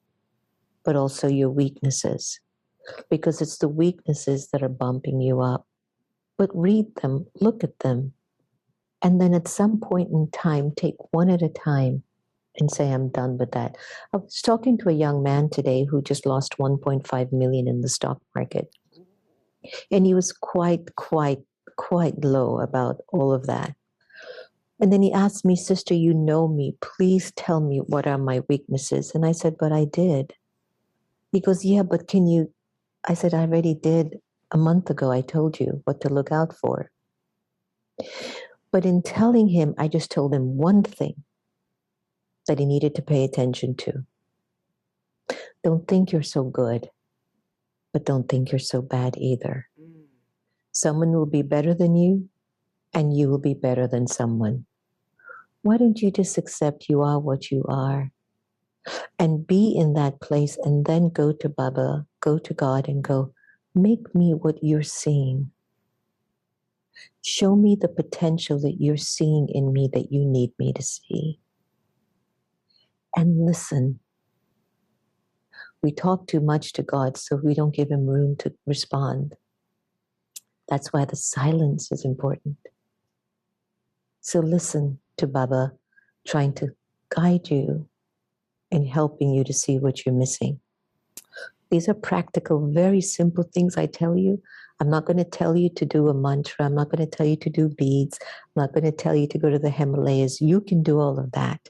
but also your weaknesses, because it's the weaknesses that are bumping you up. But read them, look at them, and then at some point in time, take one at a time and say, I'm done with that. I was talking to a young man today who just lost 1.5 million in the stock market. And he was quite low about all of that. And then he asked me, sister, you know me, please tell me what are my weaknesses. And I said, but I did. He goes, yeah, but can you? I said, I already did a month ago. I told you what to look out for. But in telling him, I just told him one thing that he needed to pay attention to. Don't think you're so good, but don't think you're so bad either. Someone will be better than you, and you will be better than someone. Why don't you just accept you are what you are and be in that place, and then go to Baba, go to God and go, make me what you're seeing. Show me the potential that you're seeing in me that you need me to see. And listen. We talk too much to God, so we don't give him room to respond. That's why the silence is important. So listen to Baba trying to guide you in helping you to see what you're missing. These are practical, very simple things I tell you. I'm not going to tell you to do a mantra. I'm not going to tell you to do beads. I'm not going to tell you to go to the Himalayas. You can do all of that.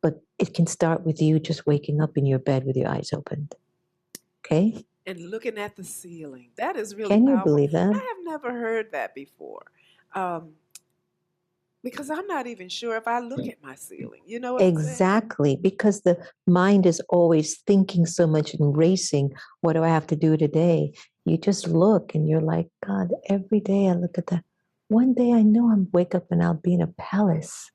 But it can start with you just waking up in your bed with your eyes opened. Okay? And looking at the ceiling. That is really Can powerful. you believe that? I have never heard that before. Because I'm not even sure if I look at my ceiling. You know what exactly, I'm saying? Because the mind is always thinking so much and racing. What do I have to do today? You just look and you're like, God, every day I look at that. One day I know I'm wake up and I'll be in a palace.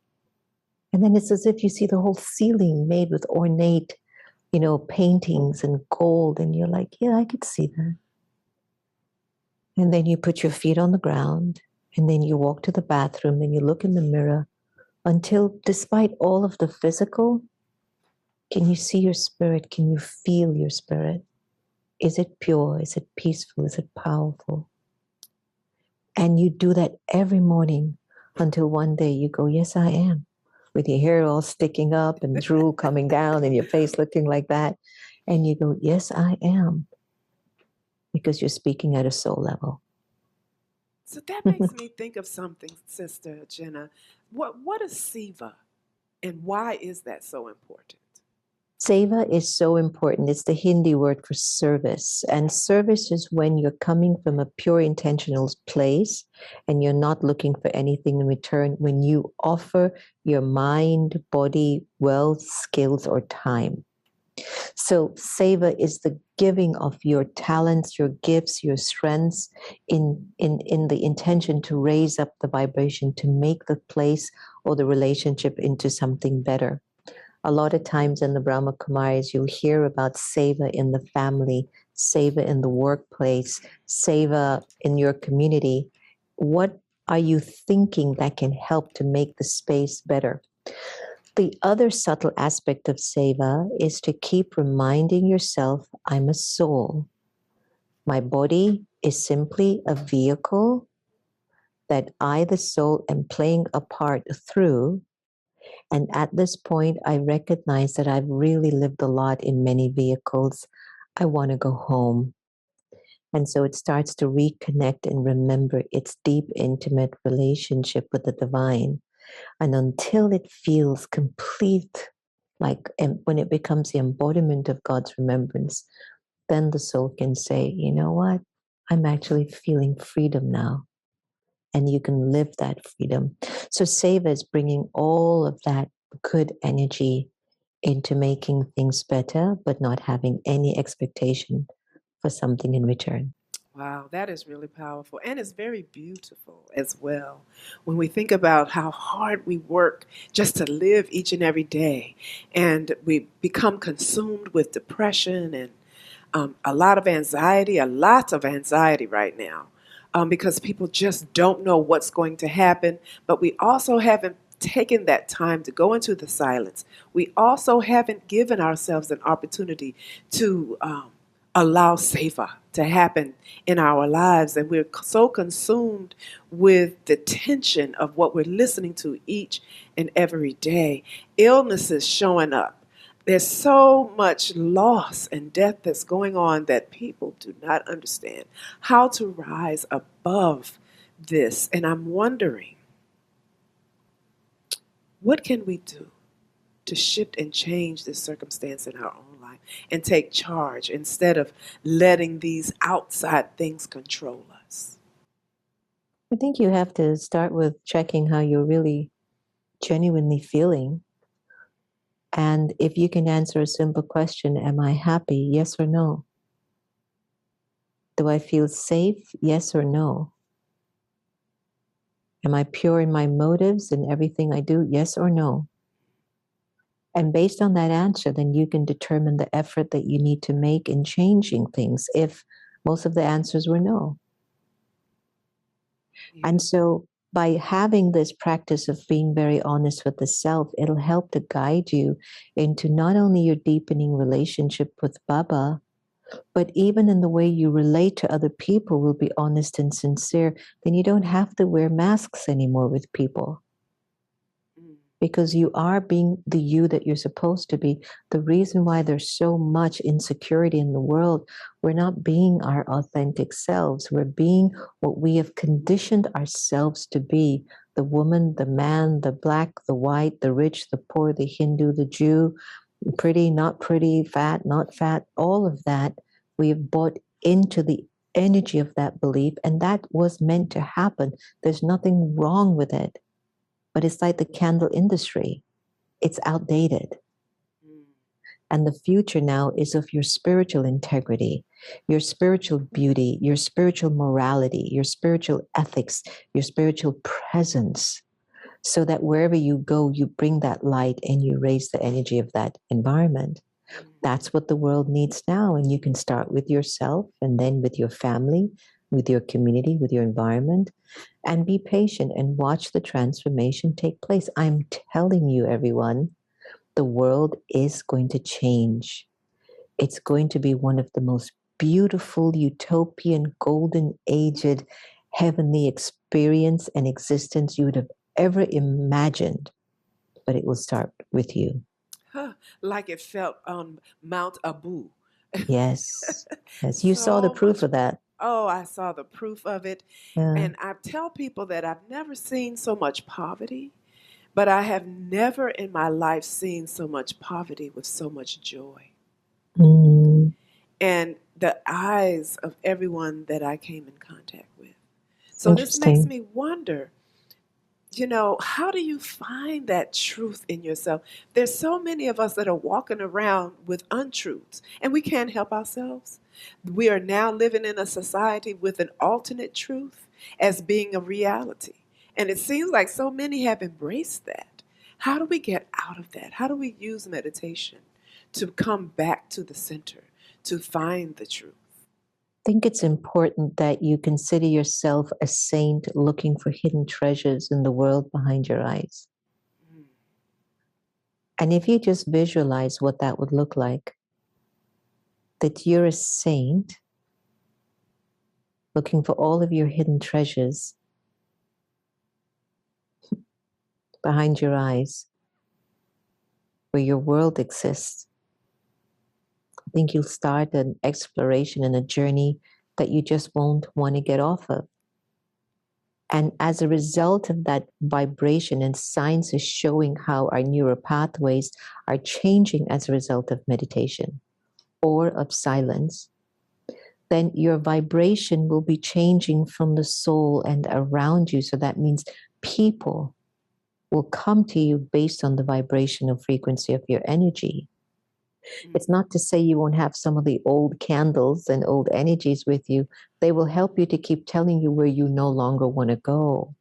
And then it's as if you see the whole ceiling made with ornate, paintings and gold. And you're like, yeah, I could see that. And then you put your feet on the ground and then you walk to the bathroom and you look in the mirror until, despite all of the physical, can you see your spirit? Can you feel your spirit? Is it pure? Is it peaceful? Is it powerful? And you do that every morning until one day you go, yes, I am. With your hair all sticking up and drool coming down and your face looking like that. And you go, yes, I am. Because you're speaking at a soul level. So that makes me think of something, Sister Jenna. What is Seva? And why is that so important? Seva is so important. It's the Hindi word for service. And service is when you're coming from a pure intentional place and you're not looking for anything in return. When you offer your mind, body, wealth, skills, or time. So Seva is the giving of your talents, your gifts, your strengths in the intention to raise up the vibration, to make the place or the relationship into something better. A lot of times in the Brahma Kumaris, you'll hear about Seva in the family, Seva in the workplace, Seva in your community. What are you thinking that can help to make the space better? The other subtle aspect of Seva is to keep reminding yourself, I'm a soul. My body is simply a vehicle that I, the soul, am playing a part through. And at this point, I recognize that I've really lived a lot in many vehicles. I want to go home. And so it starts to reconnect and remember its deep, intimate relationship with the divine. And until it feels complete, like when it becomes the embodiment of God's remembrance, then the soul can say, you know what? I'm actually feeling freedom now. And you can live that freedom. So Seva is bringing all of that good energy into making things better, but not having any expectation for something in return. Wow, that is really powerful. And it's very beautiful as well. When we think about how hard we work just to live each and every day, and we become consumed with depression and a lot of anxiety right now, because people just don't know what's going to happen. But we also haven't taken that time to go into the silence. We also haven't given ourselves an opportunity to allow Seva to happen in our lives. And we're so consumed with the tension of what we're listening to each and every day. Illnesses showing up. There's so much loss and death that's going on that people do not understand how to rise above this. And I'm wondering, what can we do to shift and change this circumstance in our own life and take charge instead of letting these outside things control us? I think you have to start with checking how you're really genuinely feeling. And if you can answer a simple question, am I happy? Yes or no? Do I feel safe? Yes or no? Am I pure in my motives and everything I do? Yes or no? And based on that answer, then you can determine the effort that you need to make in changing things if most of the answers were no. Yeah. And so by having this practice of being very honest with the self, it'll help to guide you into not only your deepening relationship with Baba, but even in the way you relate to other people will be honest and sincere. Then you don't have to wear masks anymore with people. because you are being the you that you're supposed to be. The reason why there's so much insecurity in the world, we're not being our authentic selves. We're being what we have conditioned ourselves to be. The woman, the man, the black, the white, the rich, the poor, the Hindu, the Jew, pretty, not pretty, fat, not fat, all of that. We have bought into the energy of that belief, and that was meant to happen. There's nothing wrong with it. But it's like the candle industry. It's outdated. And the future now is of your spiritual integrity, your spiritual beauty, your spiritual morality, your spiritual ethics, your spiritual presence, so that wherever you go, you bring that light and you raise the energy of that environment. That's what the world needs now. And you can start with yourself and then with your family, with your community, with your environment, and be patient and watch the transformation take place. I'm telling you, everyone, the world is going to change. It's going to be one of the most beautiful, utopian, golden aged, heavenly experience and existence you would have ever imagined. But it will start with you. Like it felt on Mount Abu. Yes. Yes. You saw the proof of that. Oh, I saw the proof of it. Yeah. And I tell people that I've never seen so much poverty, but I have never in my life seen so much poverty with so much joy. And the eyes of everyone that I came in contact with. So this makes me wonder, you know, how do you find that truth in yourself? There's so many of us that are walking around with untruths, and we can't help ourselves. We are now living in a society with an alternate truth as being a reality. And it seems like so many have embraced that. How do we get out of that? How do we use meditation to come back to the center, to find the truth? I think it's important that you consider yourself a saint looking for hidden treasures in the world behind your eyes. And if you just visualize what that would look like, that you're a saint looking for all of your hidden treasures behind your eyes, where your world exists, I think you'll start an exploration and a journey that you just won't want to get off of. And as a result of that vibration, and science is showing how our neural pathways are changing as a result of meditation or of silence, then your vibration will be changing from the soul and around you. So that means people will come to you based on the vibrational frequency of your energy. It's not to say you won't have some of the old candles and old energies with you. They will help you to keep telling you where you no longer want to go.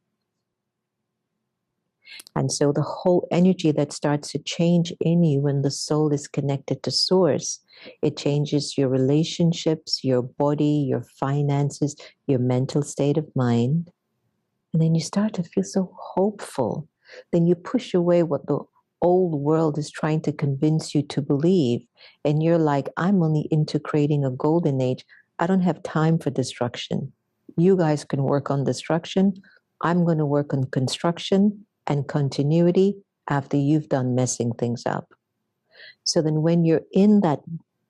And so the whole energy that starts to change in you when the soul is connected to source, it changes your relationships, your body, your finances, your mental state of mind. And then you start to feel so hopeful. Then you push away what the old world is trying to convince you to believe. And you're like, I'm only into creating a golden age. I don't have time for destruction. You guys can work on destruction. I'm going to work on construction and continuity after you've done messing things up. So then when you're in that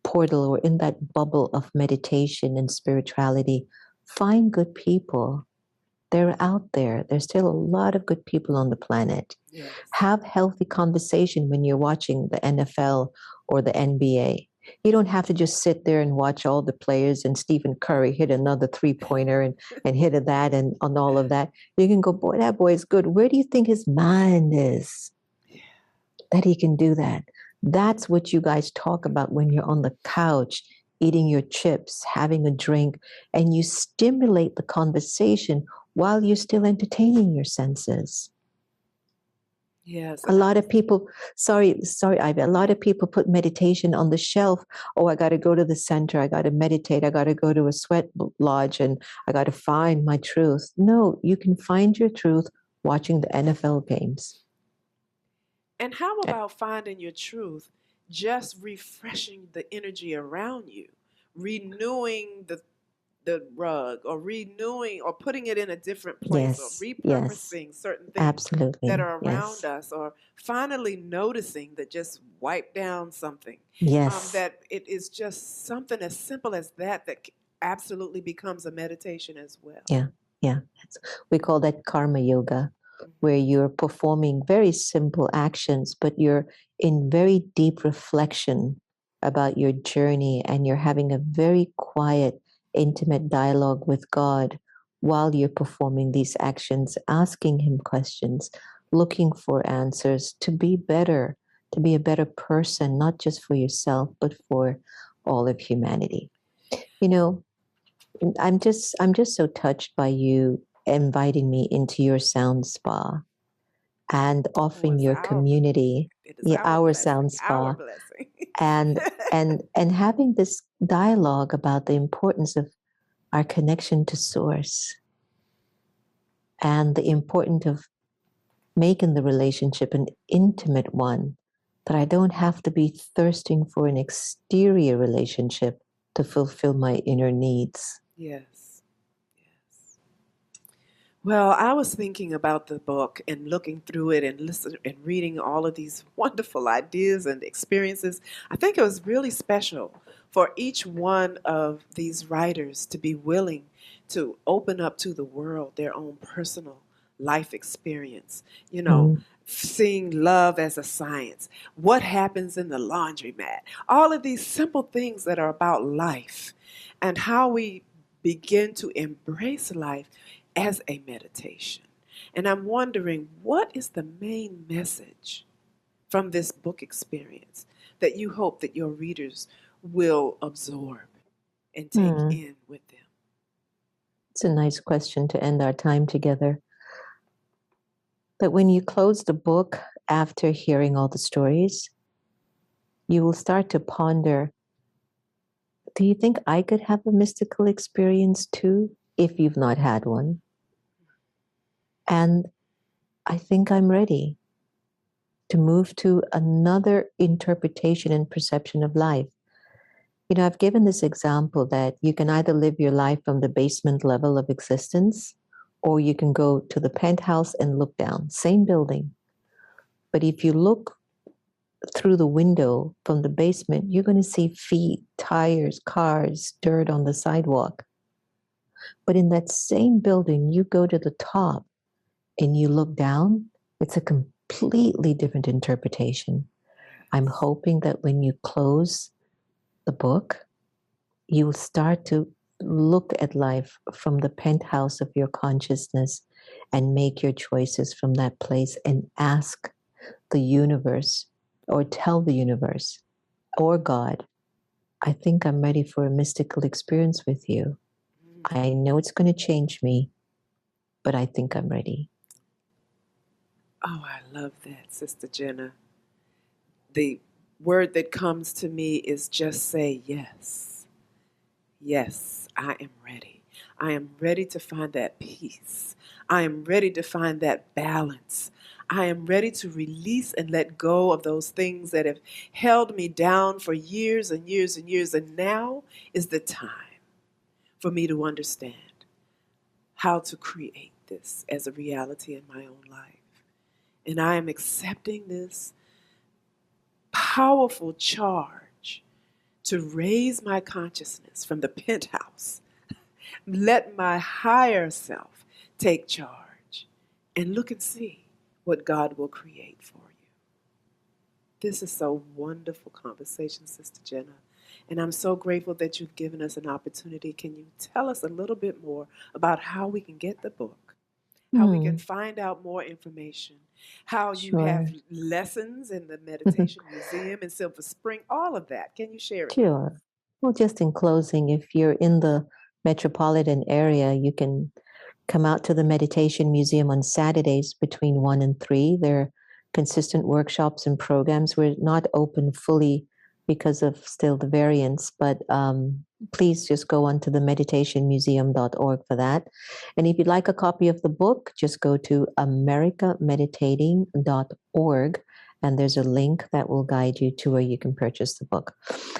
portal or in that bubble of meditation and spirituality, find good people. They're out there. There's still a lot of good people on the planet. Yes. Have healthy conversation when you're watching the NFL or the NBA. You don't have to just sit there and watch all the players and Stephen Curry hit another three-pointer and hit a that and on all of that. You can go, boy, that boy is good. Where do you think his mind is that he can do that? That's what you guys talk about when you're on the couch, eating your chips, having a drink, and you stimulate the conversation while you're still entertaining your senses. Yes. A lot of people, sorry, Ivy, a lot of people put meditation on the shelf. Oh, I got to go to the center. I got to meditate. I got to go to a sweat lodge and I got to find my truth. No, you can find your truth watching the NFL games. And how about finding your truth, just refreshing the energy around you, renewing the rug, or renewing, or putting it in a different place, or Yes, yes, repurposing certain things that absolutely. are around Yes, us, or finally noticing that just wipe down something, yes, that it is just something as simple as that absolutely becomes a meditation as well. yeah, yeah. We call that karma yoga, where Mhm. you're performing very simple actions, but you're in very deep reflection about your journey, and you're having a very quiet, intimate dialogue with God while you're performing these actions, asking Him questions, looking for answers to be better, to be a better person, not just for yourself, but for all of humanity. You know, I'm just so touched by you inviting me into your sound spa and Oh, offering it's your our community, it is yeah, our our blessing, sound our spa, blessing. and having this dialogue about the importance of our connection to source, and the importance of making the relationship an intimate one, that I don't have to be thirsting for an exterior relationship to fulfill my inner needs. Yes. Yes. Well, I was thinking about the book and looking through it and listening and reading all of these wonderful ideas and experiences. I think it was really special for each one of these writers to be willing to open up to the world their own personal life experience. You know, Mm, seeing love as a science, what happens in the laundromat, all of these simple things that are about life, and how we begin to embrace life as a meditation. And I'm wondering, what is the main message from this book experience that you hope that your readers will absorb and take mm. in with them? It's a nice question to end our time together. But when you close the book after hearing all the stories, you will start to ponder, do you think I could have a mystical experience too, if you've not had one? And I think I'm ready to move to another interpretation and perception of life. You know, I've given this example that you can either live your life from the basement level of existence, or you can go to the penthouse and look down, same building. But if you look through the window from the basement, you're going to see feet, tires, cars, dirt on the sidewalk. But in that same building, you go to the top and you look down, it's a completely different interpretation. I'm Yes. hoping that when you close the book, you will start to look at life from the penthouse of your consciousness and make your choices from that place, and ask the universe, or tell the universe or God, I think I'm ready for a mystical experience with you. Mm. I know it's going to change me, but I think I'm ready. Oh, I love that, Sister Jenna. The word that comes to me is just say yes. Yes, I am ready. I am ready to find that peace. I am ready to find that balance. I am ready to release and let go of those things that have held me down for years and years and years. And now is the time for me to understand how to create this as a reality in my own life. And I am accepting this powerful charge to raise my consciousness from the penthouse. Let my higher self take charge, and look and see what God will create for you. This is a wonderful conversation, Sister Jenna. And I'm so grateful that you've given us an opportunity. Can you tell us a little bit more about how we can get the book, how we can Hmm, find out more information, how you have sure. lessons in the Meditation Museum in Silver Spring, all of that? Can you share it with us? Sure. Well, just in closing, if you're in the metropolitan area, you can come out to the Meditation Museum on Saturdays between 1 and 3. There are consistent workshops and programs. We're not open fully because of still the variants, but please just go on to the meditationmuseum.org for that. And if you'd like a copy of the book, just go to americameditating.org And there's a link that will guide you to where you can purchase the book.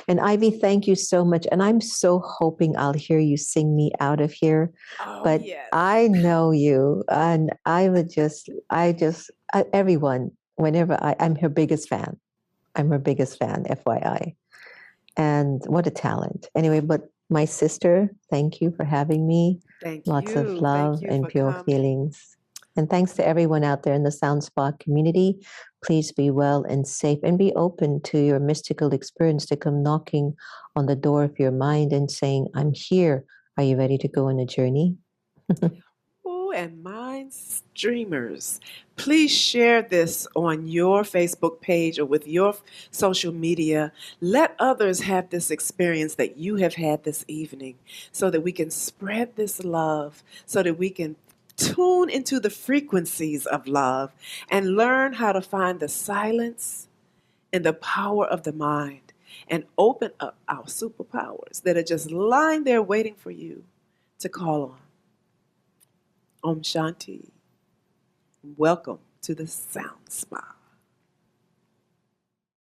And Ivy, thank you so much. And I'm so hoping I'll hear you sing me out of here. Oh, But yes. I know you, and everyone, whenever I'm her biggest fan. I'm her biggest fan, FYI. And what a talent. Anyway, but my sister, thank you for having me. Thank Lots you. of love Thank you and for pure coming. feelings. And thanks to everyone out there in the Sound Spa community. Please be well and safe and be open to your mystical experience to come knocking on the door of your mind and saying, I'm here. Are you ready to go on a journey? Oh, and mind streamers, please share this on your Facebook page or with your social media. Let others have this experience that you have had this evening so that we can spread this love, so that we can tune into the frequencies of love and learn how to find the silence and the power of the mind and open up our superpowers that are just lying there waiting for you to call on. Om Shanti. Welcome to the Sound Spa.